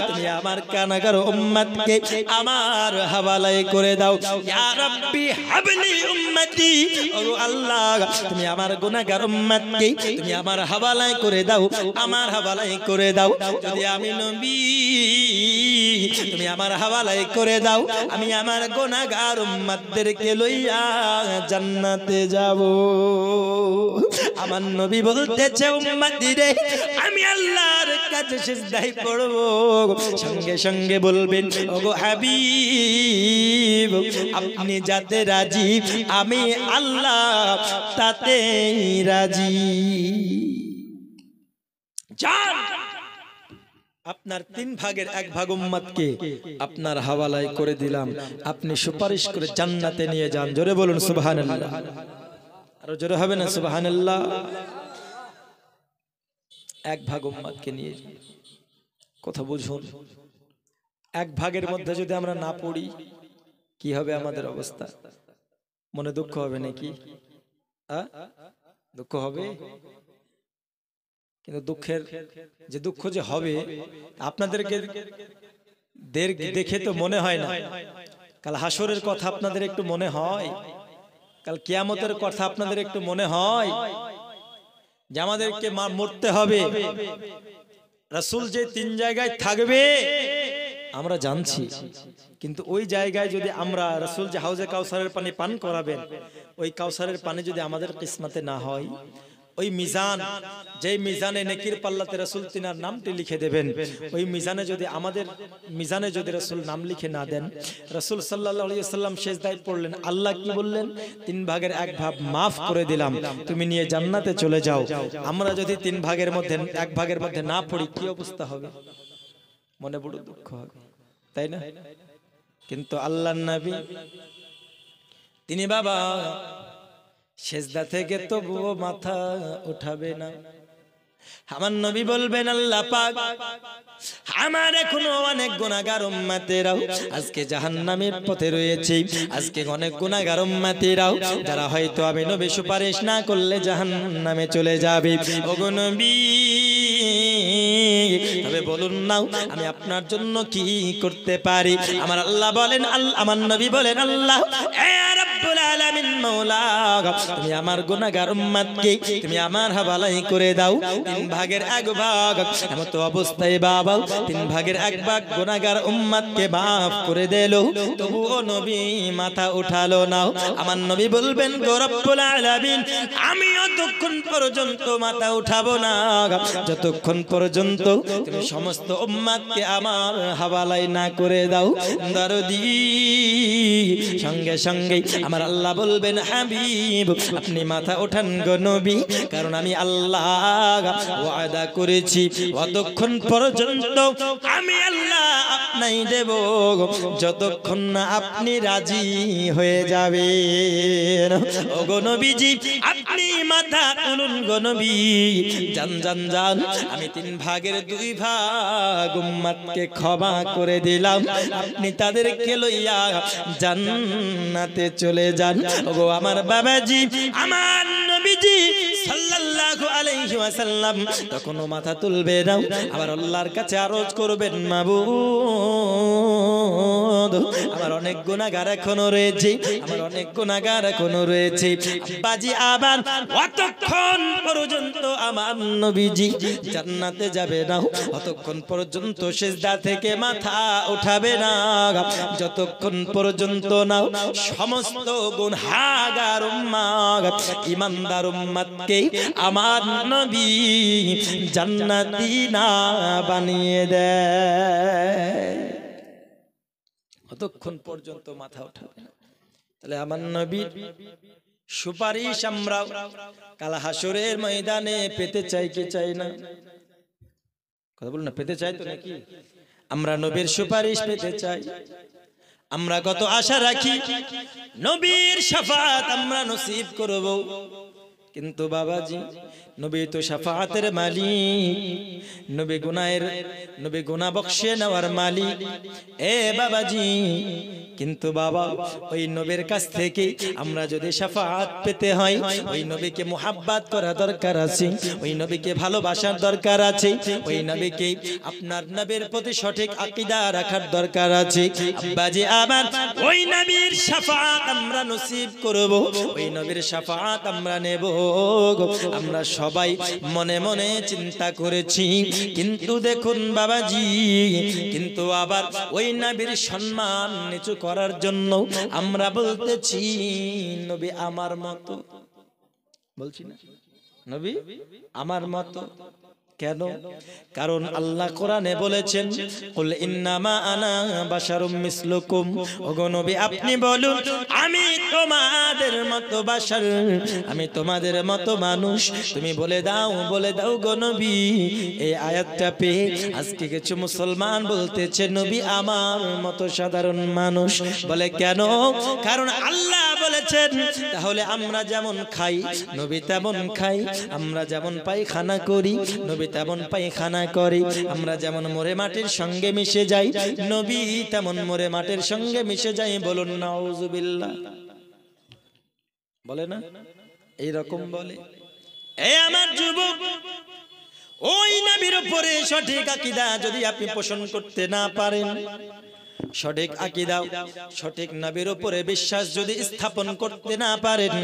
তুমি আমার গুনাহগার উম্মতকে আমার হাওয়ালায় করে দাও। ইয়া রাব্বি হাবলি উম্মতি, ও আল্লাহ, তুমি আমার গুনাহগার উম্মতকে তুমি আমার হাওয়ালায় করে দাও, আমার হাওয়ালায় করে দাও। যদি আমি নবী, তুমি আমার হাওয়ালায় করে দাও, আমি আমার গুনাহগার উম্মতদেরকে লইয়া জান্নাতে যাব। আমার নবী বলতেছে, উম্মতিরে, আমি আল্লাহর কাছে সিজদায় পড়ব, সঙ্গে সঙ্গে বলবেন, ওগো হাবিব, আপনি যাতে রাজি, আমি আল্লাহ তাতেই রাজি। যান, আপনার 3 ভাগের 1 ভাগ উম্মতকে আপনার হাওয়ালায় করে দিলাম, আপনি সুপারিশ করে জান্নাতে নিয়ে যান। জোরে বলুন সুবহানাল্লাহ। আরো জোরে হবে না সুবহানাল্লাহ? এক ভাগ উম্মতকে নিয়ে। কথা বুঝুন, এক ভাগের মধ্যে যদি আমরা না পড়ি কি হবে আমাদের অবস্থা? মনে দুঃখ হবে নাকি? দুঃখ হবে, কিন্তু দুঃখের যে দুঃখ যে হবে আপনাদেরকে দেখে তো মনে হয় না। কাল হাসরের কথা আপনাদের একটু মনে হয়? কাল কিয়ামতের কথা আপনাদের একটু মনে হয়? যে আমাদেরকে মরতে হবে। রাসূল যে 3 জায়গায় থাকবে আমরা জানছি, কিন্তু ওই জায়গায় যদি আমরা রাসূল যে হাউজে কাউসারের পানি পান করাবেন, ওই কাউসারের পানি যদি আমাদের কিসমতে না হয়, ওই মিজান, যেই মিজানে নেকির পাল্লাতে রাসূল তিনার নামটি লিখে দেবেন, ওই মিজানে যদি আমাদের মিজানে যদি রাসূল নাম লিখে না দেন, রাসূল সাল্লাল্লাহু আলাইহি ওয়াসাল্লাম সিজদায় পড়লেন, আল্লাহ কি বললেন? 3 ভাগের 1 ভাগ মাফ করে দিলাম, তুমি নিয়ে জান্নাতে চলে যাও। আমরা যদি 3 ভাগের মধ্যে 1 ভাগের মধ্যে না পড়ি কি অবস্থা হবে? মনে বড় দুঃখ হবে, তাই না? কিন্তু আল্লাহর নবী তিনি বাবা সেজদা থেকে তবুও মাথা উঠাবে না। আমার নবী বলবেন, আল্লাহ পাক আমার এখনো অনেক গুনাহগার উম্মতেরাও আজকে জাহান্নামের পথে রয়েছে। আজকে অনেক গুনাহগার উম্মতেরাও যারা হয়তো আমি নবী সুপারিশ না করলে জাহান্নামে চলে যাবে। ওগো নবী, তবে বলুন না আমি আপনার জন্য কি করতে পারি? আমার আল্লাহ বলেন, আমার নবী বলেন, আল্লাহ এ রব্বুল আলামিন মাওলা, তুমি আমার গুনাহগার উম্মতকে তুমি আমার হাওয়ালাই করে দাও। 3 ভাগের 1 ভাগ এমত অবস্থায় বাবা 3 ভাগের 1 ভাগ গুনাহগার উম্মতকে মাফ করে দিল, তবুও নবী মাথা উঠালো না। আমার নবী বলবেন, গো রব্বুল আলামিন, আমি যতক্ষণ পর্যন্ত মাথা উঠাবো না, যতক্ষণ পর্যন্ত তুমি সমস্ত উম্মতকে আমার হাওয়ালাই না করে দাও। দরদি সঙ্গে সঙ্গে আমার আল্লাহ বলবেন, হাবিব আপনি মাথা ওঠান গো নবী, কারণ আমি আল্লাহ ওয়াদা করেছি ততক্ষণ পর্যন্ত আমি আল্লাহ আপনাই দেব যতক্ষণ না আপনি রাজি হয়ে যাবেন। ও গো নবীজি, আপনি মাথা তুলুন গো নবী, জান জান জান, আমি 3 ভাগের 2 ভাগ উম্মতকে ক্ষমা করে দিলাম, আপনি তাদেরকে লইয়া জান্নাতে চলে যান। ওগো আমার বাবাজি, আমার নবীজি সাল্লাল্লাহু আলাইহি ওয়াসাল্লাম তখনও মাথা তুলবে না, আবার আল্লাহর কাছে আরজ করবেন, মাবুদ আমার অনেক গুনাহগার এখনো রয়েছে, আমার অনেক গুনাহগার এখনো রয়েছে। বাজি আবার কতক্ষণ পর্যন্ত আমার নবীজি জান্নাতে যাবে না, ততক্ষণ পর্যন্ত সিজদা থেকে মাথা উঠাবে না, যতক্ষণ পর্যন্ত না সমস্ত গুনাহগার উম্মত ঈমানদার উম্মতকে আমার নবী জান্নাতি না বানিয়ে দেয়, ততক্ষণ পর্যন্ত মাথা উঠাবে না। তাহলে আমার নবীর সুপারিশ আমরা কাল হাসরের ময়দানে পেতে চাই কি চাই না? কথা বলুন না, পেতে চাই তো নাকি? আমরা নবীর সুপারিশ পেতে চাই। আমরা কত আশা রাখি নবীর শাফাত আমরা নসিব করব, কিন্তু বাবাজি নবী তো শাফাতের মালিক, নবী গুনাহ বখশে নেওয়ার মালিক। এ বাবাজি, কিন্তু বাবা ওই নবীর কাছ থেকে আমরা যদি শাফাত পেতে হয়, ওই নবীকে মুহাব্বত করা দরকার আছে, ওই নবীকে ভালোবাসার দরকার আছে, ওই নবীকে আপনার নবীর প্রতি সঠিক আকীদা রাখার দরকার আছে। আব্বাজি আবার ওই নবীর শাফাত আমরা নসিব করব, ওই নবীর শাফাত আমরা নেব। আমরা সবাই মনে মনে চিন্তা করেছি, কিন্তু দেখুন বাবাজি, কিন্তু আবার ওই নবীর সম্মান নিচু করার জন্য আমরা বলতেছি নবী আমার মতো, বলছি না নবী আমার মতো। কেন? কারণ আল্লাহ কোরআনে বলেছেন, কুল ইন্নামা আনা বাশারুম মিসলুকুম, ওগো নবী আপনি বলুন আমি তোমাদের মতো বাশার, আমি তোমাদের মতো মানুষ। তুমি বলে দাও গো নবী। এই আয়াতটা পেয়ে আজকে কিছু মুসলমান বলতেছে নবী আমার মতো সাধারণ মানুষ। বলে কেন? কারণ আল্লাহ বলেছেন তাহলে আমরা যেমন খাই নবী তেমন খাই, আমরা যেমন পায়খানা করি নবী তেমন পায়খানা করে। আমরা যেমন মরে মাটির সঙ্গে মিশে যাই, নবী তেমন মরে মাটির সঙ্গে মিশে যাই। বলুন নাউজুবিল্লাহ। বলে না এইরকম বলে। এ আমার যুবক, ওই নবীর উপরে সঠিক আকীদা যদি আপনি পোষণ করতে না পারেন, সঠিক আকীদা সঠিক নবীর উপরে বিশ্বাস যদি স্থাপন করতে না পারেন,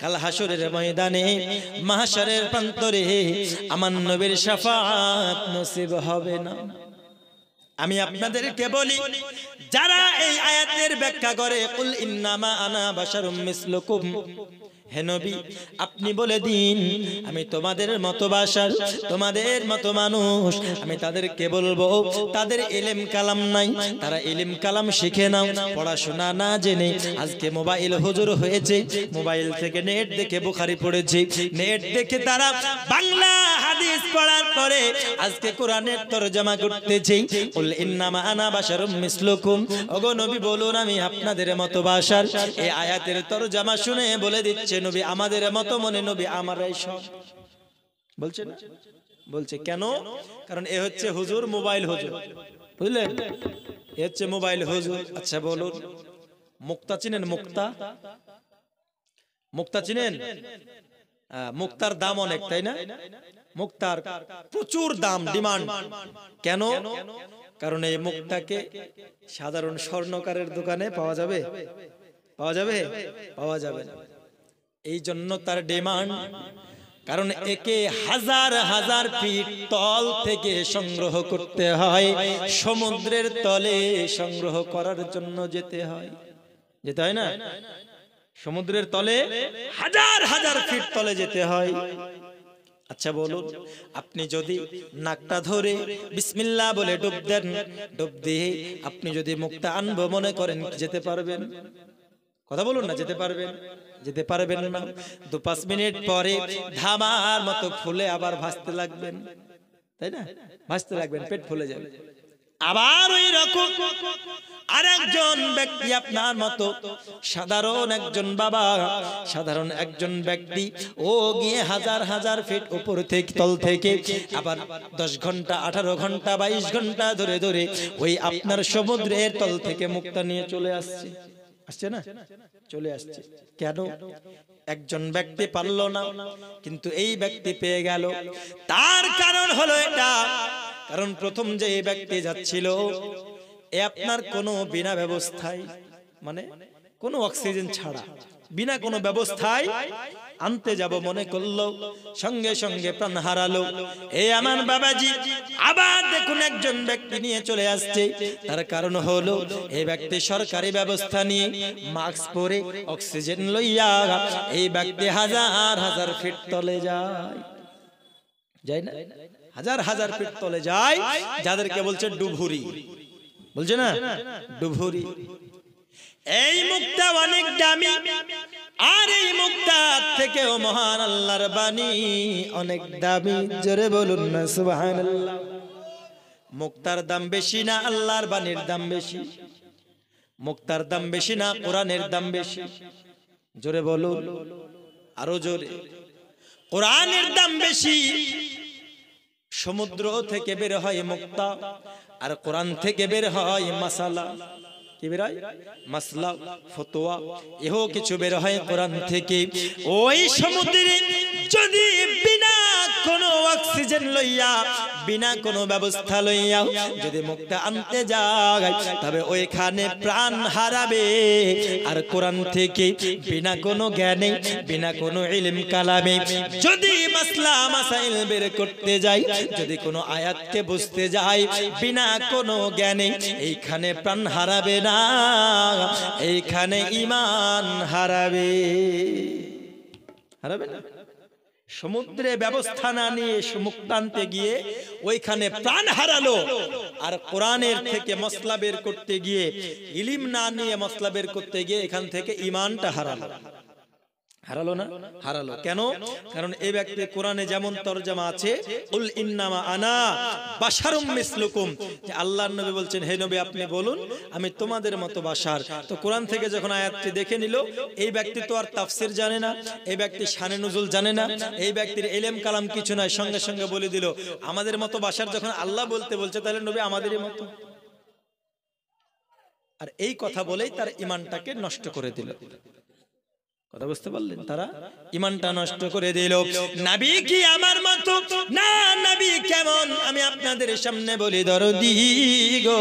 কাল হাসরের ময়দানে মাহশরের প্রান্তরে আমার নবীর শাফাআত নসিব হবে না। আমি আপনাদেরকে বলি, যারা এই আয়াতের ব্যাখ্যা করে, কুল ইন্নামা আনা বাশারুম মিসলুকুম, হে নবী আপনি বলে দিন আমি তোমাদের মতো বাশার, তোমাদের মতো মানুষ। আমি তাদেরকে বলবো, তাদের ইলম কালাম নাই, তারা ইলম কালাম শিখে নাও। পড়াশোনা না জেনে আজকে মোবাইল হুজুর হয়েছে, মোবাইল থেকে নেট দেখে বুখারী পড়েছে, নেট দেখে তারা বাংলা হাদিস পড়ার পরে আজকে কোরআনের তরজমা করতেছে। কুল ইন্নামা আনা বাশারুম মিসলুকুম, ওগো নবী বলুন আমি আপনাদের মতো বাশার। এই আয়াতের তরজমা শুনে বলে দিচ্ছে নবী আমাদের মতো মনে, নবী আমারাই সব। বলছে না? বলছে কেন? কারণ এ হচ্ছে হুজুর, মোবাইল হুজুর, বুঝলেন? এ হচ্ছে মোবাইল হুজুর। আচ্ছা বলুন, মুক্তা চিনেন? মুক্তা, মুক্তা চিনেন? মুক্তার দাম অনেক, তাই না? মুক্তার প্রচুর দাম, ডিমান্ড। কেন? কারণ এই মুক্তাকে সাধারণ স্বর্ণকারের দোকানে পাওয়া যাবে? পাওয়া যাবে? পাওয়া যাবে না। এই জন্য তার ডিমান্ড। কারণ একে হাজার হাজার ফিট তল থেকে সংগ্রহ করতে হয়, সমুদ্রের তলে সংগ্রহ করার জন্য যেতে হয়। যেতে হয় না? সমুদ্রের তলে হাজার হাজার ফিট তলে যেতে হয়। আচ্ছা বলুন, আপনি যদি নাকটা ধরে বিসমিল্লাহ বলে ডুব দেন, ডুব দিয়ে আপনি যদি মুক্তা আনবো মনে করেন, যেতে পারবেন? কথা বলুন না, যেতে পারবেন? যেতে পারবেন না। 2-5 মিনিট পরে ধামার মতো ফুলে আবার ভাসতে লাগবেন, তাই না? ভাসতে লাগবেন, পেট ফুলে যাবে। আবার ওই রকম আরেকজন ব্যক্তি আপনার মতো সাধারণ একজন বাবা, সাধারণ একজন ব্যক্তি, ও গিয়ে হাজার হাজার ফিট উপর থেকে তল থেকে আবার 10 ঘন্টা 18 ঘন্টা 22 ঘন্টা ধরে ধরে ওই আপনার সমুদ্রের তল থেকে মুক্তা নিয়ে চলে আসছে। আসছে না? চলে আসছে। কেন? একজন ব্যক্তি পারলো না, কিন্তু এই ব্যক্তি পেয়ে গেল। তার কারণ হলো এটা, কারণ প্রথম যে ব্যক্তি যাচ্ছিল এ আপনার কোনো বিনা ব্যবস্থায়, মানে কোনো অক্সিজেন ছাড়া বিনা কোনো ব্যবস্থায় আনতে যাব মনে করলো, সঙ্গে সঙ্গে প্রাণ হারালো। এই আমার বাবাজি আবার দেখুন একজন ব্যক্তি নিয়ে চলে আসছে। তার কারণ হলো এই ব্যক্তি সরকারি ব্যবস্থা নিয়ে মাস্ক পরে অক্সিজেন লইয়া এই ব্যক্তি হাজার হাজার ফিট তলে যায়, যায় না? হাজার হাজার ফিট তলে যায়, যাদেরকে বলছে ডুবুরি, বলছে না? ডুবুরি। এই মুক্তা অনেক দামি, আর এই মুক্তা থেকেও মহান আল্লাহর বাণী অনেক দামি। জোরে বলুন না সুবহানাল্লাহ। মুক্তার দাম বেশি না আল্লাহর বাণীর দাম বেশি? মুক্তার দাম বেশি না কোরআনের দাম বেশি? জোরে বলুন, আরো জোরে। কোরআনের দাম বেশি। সমুদ্র থেকে বের হয় মুক্তা, আর কোরআন থেকে বের হয় মাসালা। কি বের হয়? মাসলা, ফতোয়া, এও কিছু বের হয় কোরআন থেকে। ওই সমুদ্রে যদি বিনা কোনো অক্সিজেন লইয়া, বিনা কোনো ব্যবস্থা লইয়া যদি মুক্তা আনতে যায়, তবে ওইখানে প্রাণ হারাবে। আর কোরআন থেকে বিনা কোনো জ্ঞানে, বিনা কোনো ইলম কালামে যদি মাসলা মাসাইল বের করতে যায়, যদি কোনো আয়াতকে বুঝতে যায় বিনা কোনো জ্ঞানে, এইখানে প্রাণ হারাবে না, এইখানে ঈমান হারাবে। হারাবে না? সমুদ্রে ব্যবস্থা না নিয়ে মুক্তা আনতে গিয়ে ওইখানে প্রাণ হারালো, আর কোরআনের থেকে মসলা বের করতে গিয়ে, ইলম না নিয়ে মসলা বের করতে গিয়ে এখান থেকে ঈমানটা হারালো। হারালো না? হারালো কেন? কারণ এই ব্যক্তি কোরআনে যেমন তরজমা আছে, উল ইন্নামা আনা বাশারুম মিসলুকুম, যে আল্লাহর নবী বলছেন হে নবী আপনি বলুন আমি তোমাদের মতো বাশার। তো কোরআন থেকে যখন আয়াতটি দেখে নিল, এই ব্যক্তি তো আর তাফসির জানে না, এই ব্যক্তি শানে নুজুল জানে না, এই ব্যক্তির ইলম কালাম কিছু নাই, সঙ্গে সঙ্গে বলে দিল আমাদের মতো বাশার যখন আল্লাহ বলতে বলছে তাহলে নবী আমাদেরই মতো। আর এই কথা বলেই তার ঈমানটাকে নষ্ট করে দিল। কথা বুঝতে পারলেন? তারা ঈমানটা নষ্ট করে দিল। নবী কি আমার মতো না, নবী কেমন আমি আপনাদের সামনে বলি দরদি গো,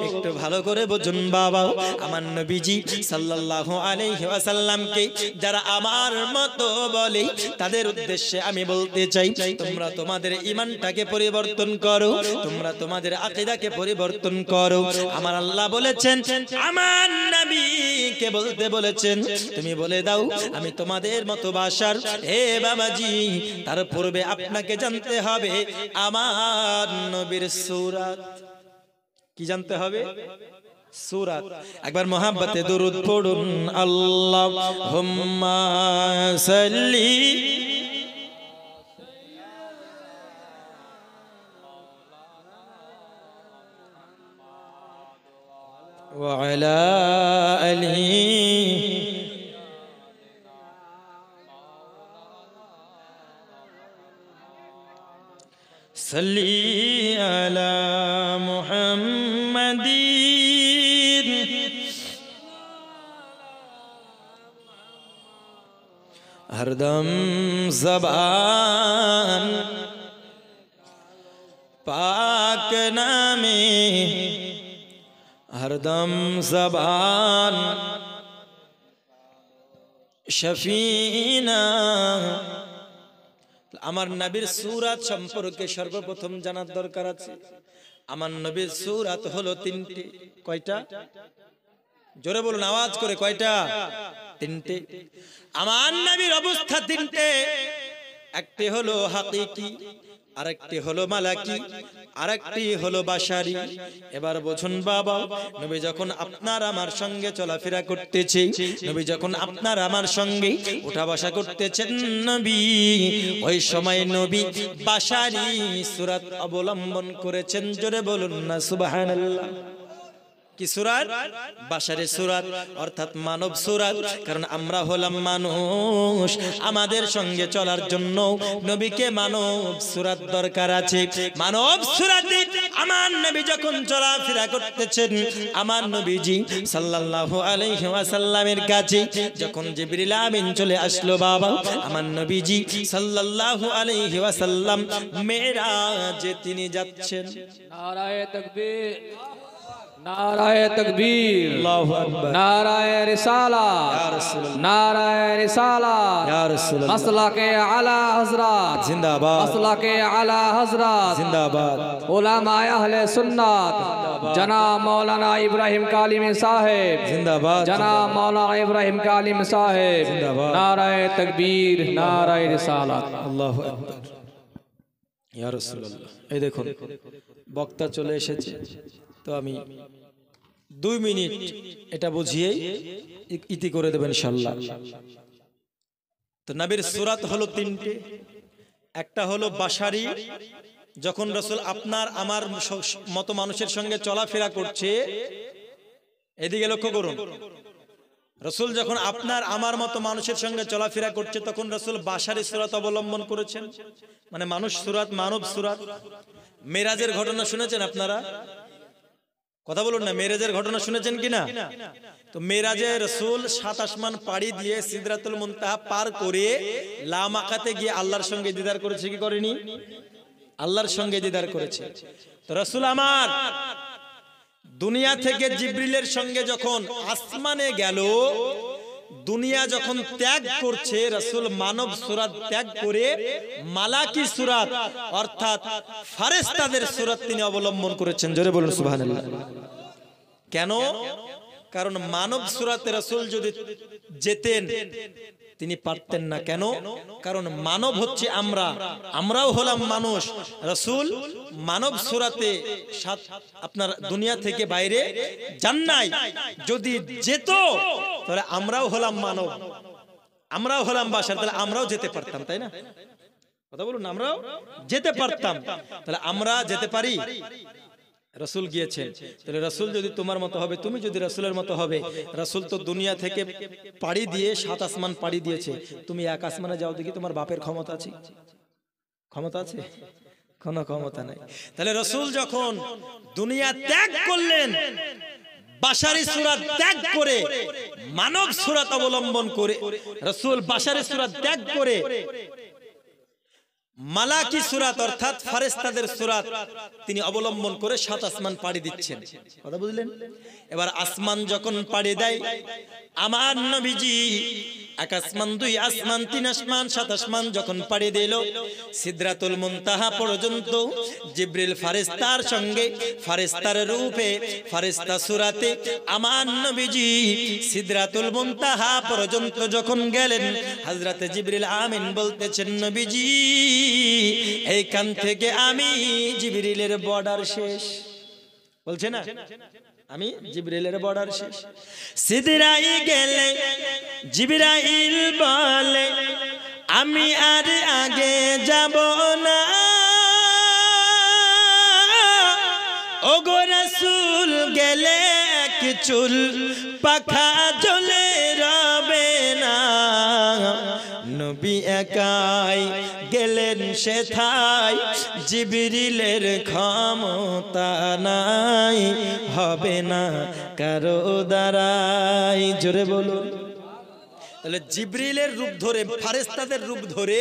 একটু ভালো করে বুঝুন বাবা। আমার নবীজি সাল্লাল্লাহু আলাইহি ওয়াসাল্লামকে যারা আমার মতো বলে তাদের উদ্দেশ্যে আমি বলতে চাই, তোমরা তোমাদের ঈমানটাকে পরিবর্তন করো, তোমরা তোমাদের আকীদাকে পরিবর্তন করো। আমার আল্লাহ বলেছেন আমার নবীকে বলতে বলেছেন তুমি বলে দাও আমি তোমাদের মতো বাশার। হে বাবাজি, তার পূর্বে আপনাকে জানতে হবে আমার নবীর সূরাত। কি জানতে হবে? সূরাত। একবার মোহাব্বতে দুরূদ পড়ুন, আল্লাহুম্মা সাল্লি ওয়া আলা আলিহি सल्ली अला मुहम्मदीन हरदम ज़बान पाक नामे, हरदम ज़बान शफीना। আমার নবীর সূরাত সম্পর্কে সর্বপ্রথম জানার দরকার আছে। আমার নবীর সূরাত হলো তিনটি। কয়টা? জোরে বলুন, আওয়াজ করে, কয়টা? তিনটে। আমার নবীর অবস্থা তিনটে। একটি হলো হাকিকি, আরেকটি হলো মালাকি, আরেকটি হলো বাশারি। এবার বুঝুন বাবা, নবী যখন আপনার আমার সঙ্গে চলাফেরা করতেছে, নবী যখন আপনার আমার সঙ্গে উঠা বসা করতেছেন নবী, ওই সময় নবী বাশারি সূরাত অবলম্বন করেছেন। জোরে বলুন না সুবহানাল্লাহ। কি সূরাত? বাশারি সূরাত, অর্থাৎ মানব সূরাত। কারণ আমরা হলাম মানুষ, আমাদের সঙ্গে চলার জন্য নবীকে মানব সূরাত দরকার আছে। মানব সূরাতে আমার নবী যখন চলাফেরা করতেছেন, আমার নবীজি সাল্লাল্লাহু আলাইহি ওয়াসাল্লামের কাছে যখন জিবরিল আমিন চলে আসলো বাবা, আমার নবীজি সাল্লাল্লাহু আলাইহি ওয়াসাল্লাম মেরাজে তিনি যাচ্ছেন। नाराए तकबीर, नाराए तकबीर, नाराए रिसाला, नाराए रिसाला, मसला के आला हजरत जिंदाबाद, मसला के आला हजरत जिंदाबाद, उलमाए अहले सुन्नत जनाब मौलाना इब्राहिम कालिमी साहिब जिंदाबाद, जनाब मौलाना इब्राहिम कालिमी साहिब, नाराए तकबीर, नाराए रिसालत। আল্লাহু আকবার। ইয়া রাসূলুল্লাহ। এই দেখুন বক্তা চলে এসেছে, তো আমি 2 মিনিট এটা বুঝিয়ে ইতি করে দেবেন ইনশাআল্লাহ। তো নবীর সূরাত হলো তিনটে। একটা হলো বাশারি, যখন রাসূল আপনার আমার মতো মানুষের সঙ্গে চলাফেরা করছে, এদিকে লক্ষ্য করুন, রাসূল যখন আপনার আমার মতো মানুষের সঙ্গে চলাফেরা করছে তখন রাসূল বাশারি সূরাত অবলম্বন করেছেন, মানে মানুষ সূরাত, মানব সূরাত। মেরাজের ঘটনা শুনেছেন আপনারা? কথা বলুন না, মেরাজের ঘটনা শুনেছেন কিনা? তো মেরাজে রাসূল 7 আসমান পাড়ি দিয়ে সিদরাতুল মুনতাহা পার করে লামাকাতে গিয়ে আল্লাহর সঙ্গে দিদার করেছে কি করেনি? আল্লাহর সঙ্গে দিদার করেছে। তো রাসূল আমার দুনিয়া থেকে জিবরিলের সঙ্গে যখন আসমানে গেল, দুনিয়া যখন ত্যাগ করছে, রাসূল মানব সূরাত ত্যাগ করে মালাকি সূরাত অর্থাৎ ফেরেশতাদের সূরাত তিনি অবলম্বন করেছেন। জোরে বলুন সুবহানাল্লাহ। কেন? কারণ মানব সূরাতে রাসূল যদি যেতেন তিনি পারতেন না। কেন? কারণ মানব হচ্ছে আমরা, আমরাও হলাম মানুষ। রাসূল মানব সূরাতে আপনার দুনিয়া থেকে বাইরে যান নাই, যদি যেত তাহলে আমরাও হলাম মানব, আমরাও হলাম বাশার, তাহলে আমরাও যেতে পারতাম, তাই না? কথা বলুন, আমরাও যেতে পারতাম, তাহলে আমরা যেতে পারি? রাসূল গিয়েছেন, তাহলে রাসূল যদি তোমার মতো হবে, তুমি যদি রাসূলের মতো হবে, রাসূল তো দুনিয়া থেকে পাড়ি দিয়ে 7 আসমান পাড়ি দিয়েছে, তুমি এক আসমানে যাও দেখি, তোমার বাপের ক্ষমতা আছে? ক্ষমতা আছে? কোনো ক্ষমতা নাই। তাহলে রাসূল যখন দুনিয়া ত্যাগ করলেন, বাশারি সূরা ত্যাগ করে মানব সূরত অবলম্বন করে, রাসূল বাশারি সূরা ত্যাগ করে মালাকি সূরাত অর্থাৎ ফেরেশতাদের সূরাত তিনি অবলম্বন করে 7 আসমান পাড়ি দিচ্ছেন। কথা বুঝলেন? এবার আসমান যখন পাড়ি দেয়, আমার নবীজি 1 আসমান 2 আসমান 3 আসমান 7 আসমান যখন পাড়ি দিল, সিদরাতুল মুনতাহা পর্যন্ত জিবরিল ফেরেশতার সঙ্গে ফেরেশতার রূপে ফেরেশতা সূরাতে আমার নবীজি সিদরাতুল মুনতাহা পর্যন্ত যখন গেলেন, হযরতে জিবরিল আমিন বলতেছেন, নবীজি এইখান থেকে আমি জিবরিলের বর্ডার শেষ। বলছে না, আমি জিবরিলের বর্ডার শেষ। সিদরাই গেলে জিবরাইল বলে, আমি আর আগে যাব না, ওগো রাসূল গেলে এক চুল পাখা জ্বলে রবে না, নবী একাই গেলেন সেথায়, জিবরিলের ক্ষমতা নাই, হবে না কারো দ্বারাই। জোরে বলুন। তাহলে জিবরিলের রূপ ধরে, ফেরেশতাদের রূপ ধরে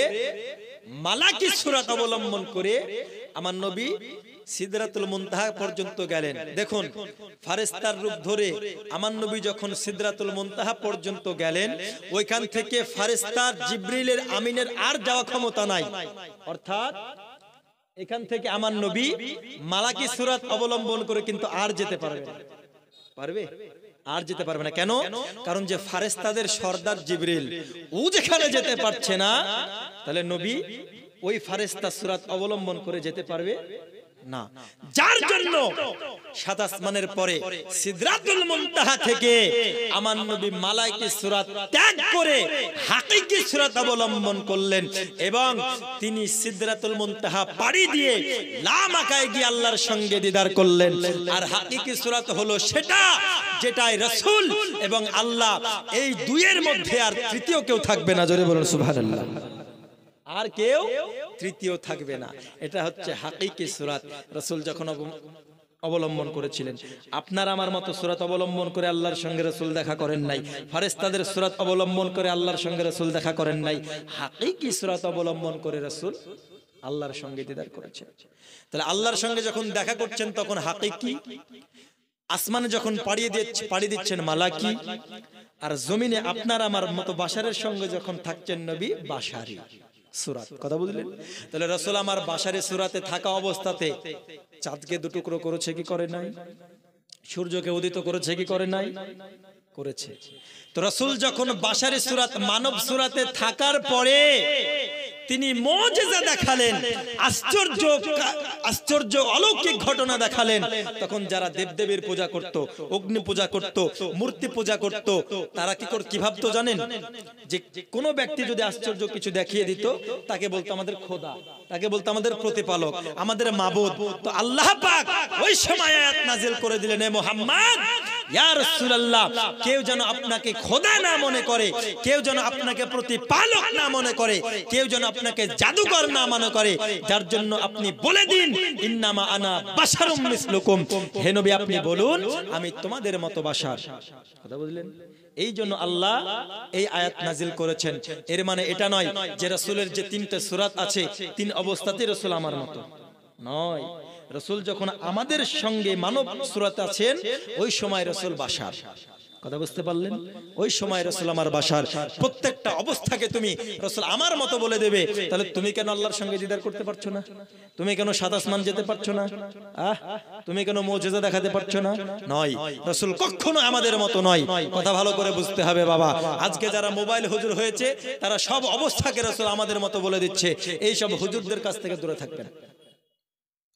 মালাকি সূরাত অবলম্বন করে আমার নবী সিদরাতুল মুনতাহা পর্যন্ত গেলেন। দেখুন, ফেরেশতার রূপ ধরে আমার নবী যখন সিদরাতুল মুনতাহা পর্যন্ত গেলেন, ওইখান থেকে ফেরেশতার জিবরিলের আমিনের আর যাওয়া ক্ষমতা নাই, অর্থাৎ এখান থেকে আমার নবী মালাকি সূরাত অবলম্বন করে কিন্তু আর যেতে পারবে না। পারবে? আর যেতে পারবে না। কেন? কারণ যে ফেরেশতাদের সর্দার জিবরিল ও যেখানে যেতে পারছে না, তাহলে নবী ওই ফেরেশতা সূরাত অবলম্বন করে যেতে পারবে না। যার জন্য 7 আসমানের পরে সিদরাতুল মুনতাহা থেকে আমার নবী মালাকি সূরাত ত্যাগ করে হাকিকি সূরাত অবলম্বন করলেন, এবং তিনি সিদরাতুল মুনতাহা পাড়ি দিয়ে লামাকায় গিয়ে আল্লাহর সঙ্গে দিদার করলেন। আর হাকিকি সূরাত হলো সেটা যেটাই রাসূল এবং আল্লাহ এই দুইয়ের মধ্যে আর তৃতীয় কেউ থাকবে না। জোরে বলুন সুবহানাল্লাহ। আর কেউ তৃতীয় থাকবে না। এটা হচ্ছে হাকিকি সূরাত রাসূল যখন অবলম্বন করেছিলেন। আপনার আমার মতো সূরাত অবলম্বন করে আল্লাহর সঙ্গে রাসূল দেখা করেন নাই, ফেরেশতাদের সূরাত অবলম্বন করে আল্লাহর সঙ্গে রাসূল দেখা করেন নাই, হাকিকি সূরাত অবলম্বন করে রাসূল আল্লাহর সঙ্গে দিদার করেছেন। তাহলে আল্লাহর সঙ্গে যখন দেখা করছেন তখন হাকিকি, আসমানে যখন পাড়ি দিচ্ছেন মালাকি, আর জমিনে আপনার আমার মতো বাশারের সঙ্গে যখন থাকছেন নবী বাশারি সূরাত। কথা বুঝলেন? তাহলে রাসূল আমার বাশারি সূরাতে থাকা অবস্থাতে চাঁদকে দুটুকরো করেছে কি করে নাই? সূর্যকে উদিত করেছে কি করে নাই? করেছে। তো রাসূল যখন বাশারি সূরাত মানব সূরাতে থাকার পরে তিনি মুজিজা দেখালেন, আশ্চর্য অলৌকিক ঘটনা দেখালেন, তখন যারা দেবদেবীর পূজা করত, অগ্নি পূজা করত, মূর্তি পূজা করত, তারা কি ভাবতো জানেন? যে কোনো ব্যক্তি যদি আশ্চর্য কিছু দেখিয়ে দিত, তাকে বলতো আমাদের খোদা, তাকে বলতো আমাদের প্রতিপালক, আমাদের মাবুদ। তো আল্লাহ পাক ওই সময় আয়াত নাজিল করে দিলেন, হে মুহাম্মদ, ইয়া রাসূলুল্লাহ, কেউ যেন আপনাকে খোদা না মনে করে, কেউ যেন আপনাকে প্রতিপালক না মনে করে, কেউ যেন আপনাকে জাদুকর না মনে করে, যার জন্য আপনি বলে দিন ইন্নামা আনা বাশারুম মিসলুকুম, হে নবী আপনি বলুন আমি তোমাদের মতো বাশার। কথা বুঝলেন? এই জন্য আল্লাহ এই আয়াত নাজিল করেছেন। এর মানে এটা নয় যে রাসূলের যে 3টে সূরাত আছে 3 অবস্থাতেই রাসূল আমার মতো নয়। রাসূল যখন আমাদের সঙ্গে মানব সূরাতে আছেন, ওই সময় রাসূল বাশার। কথা বুঝতে পারলেন? ওই সময় রাসূল আমার বাশার। প্রত্যেকটা অবস্থাকে তুমি রাসূল আমার মতো বলে দেবে, তাহলে তুমি কেন আল্লাহর সঙ্গে দিদার করতে পারছো না? তুমি কেন 7 আসমান যেতে পারছো না? তুমি কেন মুজিজা দেখাতে পারছো না? নয়, রাসূল কখনো আমাদের মতো নয়। কথা ভালো করে বুঝতে হবে বাবা। আজকে যারা মোবাইল হুজুর হয়েছে, তারা সব অবস্থাকে রাসূল আমাদের মতো বলে দিচ্ছে। এই সব হুজুরদের কাছ থেকে দূরে থাকবেন।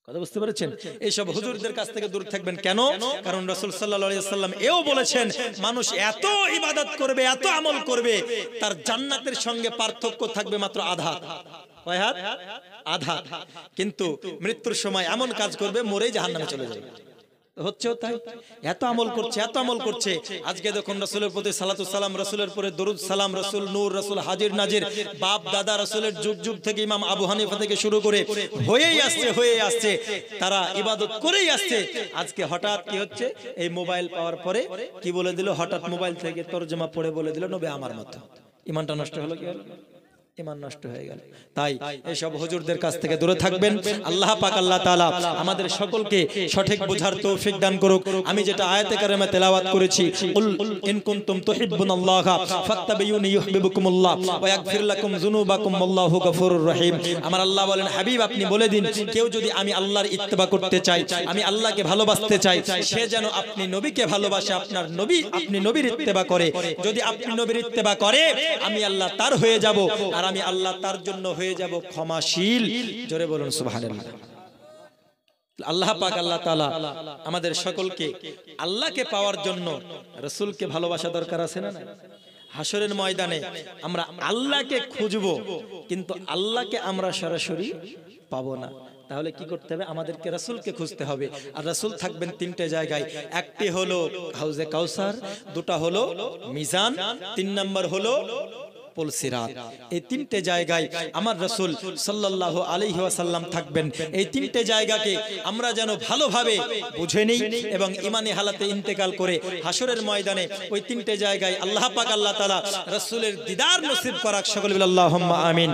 কথা বুঝতে পেরেছেন? এইসব হুজুরদের কাছ থেকে দূর থাকবেন। কেন? কারণ রাসূল সাল্লাল্লাহু আলাইহি ওয়াসাল্লাম এও বলেছেন, মানুষ এত ইবাদত করবে, এত আমল করবে, তার জান্নাতের সঙ্গে পার্থক্য থাকবে মাত্র আধা। কয় হাত? আধা। কিন্তু মৃত্যুর সময় এমন কাজ করবে, মরেই জাহান্নামে চলে যাবে। হচ্ছেও তাই, এত আমল করছে, এত আমল করছে। আজকে দেখুন রাসূলের প্রতি সালাতু সালাম, রাসূলের পরে দরুদ সালাম, রাসূল নূর, রাসূল হাজির নাজির, বাপ দাদা রাসূলের যুগ থেকে ইমাম আবু হানিফা থেকে শুরু করে হয়েই আসছে, তারা ইবাদত করেই আসছে। আজকে হঠাৎ কি হচ্ছে, এই মোবাইল পাওয়ার পরে কি বলে দিল, হঠাৎ মোবাইল থেকে তরজমা পড়ে বলে দিল নবী আমার মতো। ইমানটা নষ্ট হলো, কি হলো? ইমান নষ্ট হয়ে গেল। তাই এইসব হুজুরদের কাছ থেকে দূরে থাকবেন। আল্লাহ পাক আল্লাহ তাআলা আমাদের সকলকে সঠিক বোঝার তৌফিক দান করুক। আমি যেটা আয়াতে কারিমা তেলাওয়াত করেছি, কুল ইন কুনতুম তুহিব্বুনাল্লাহা ফাত্তাবিউনি ইউহিব্বুকুমুল্লাহ ওয়া ইয়াগফির লাকুম যুনুবাকুম আল্লাহু গফুরুর রহিম। আমার আল্লাহ বলেন, হাবিব আপনি বলে দিন, কেউ যদি আমি আল্লাহর ইত্তেবা করতে চাই, আমি আল্লাহকে ভালোবাসতে চাই, সে যেন আপনি নবীকে ভালোবাসে, আপনার নবী, আপনি নবীর ইত্তেবা করে। যদি আপনি নবীর ইত্তেবা করে, আমি আল্লাহ তার হয়ে যাব, আর আমি আল্লাহ তার জন্য হয়ে যাব ক্ষমাশীল। জোরে বলুন সুবহানাল্লাহ। আল্লাহ পাক আল্লাহ তাআলা আমাদের সকলকে আল্লাহকে পাওয়ার জন্য রাসূলকে ভালোবাসা দরকার আছে না? হাসরের ময়দানে আমরা আল্লাহকে খুঁজবো, কিন্তু আল্লাহকে আমরা সরাসরি পাবো না। তাহলে কি করতে হবে? আমাদেরকে রাসূলকে খুঁজতে হবে। আর রাসূল থাকবেন তিনটে জায়গায়। একটি হলো হাউজে কাউসার, দুটা হলো মিজান, 3 নম্বর হলো পুল সিরাত। এই তিনটে জায়গায় আমার রাসূল সাল্লাল্লাহু আলাইহি ওয়াসাল্লাম থাকবেন। এই তিনটে জায়গাকে আমরা যেন ভালোভাবে বুঝে নিই এবং ঈমানি হালাতে ইন্তেকাল করে হাসরের ময়দানে ওই তিনটে জায়গায় আল্লাহ পাক আল্লাহ তাআলা রাসূলের দিদার নসিব করাক। সকলে বলি আল্লাহুম্মা আমিন।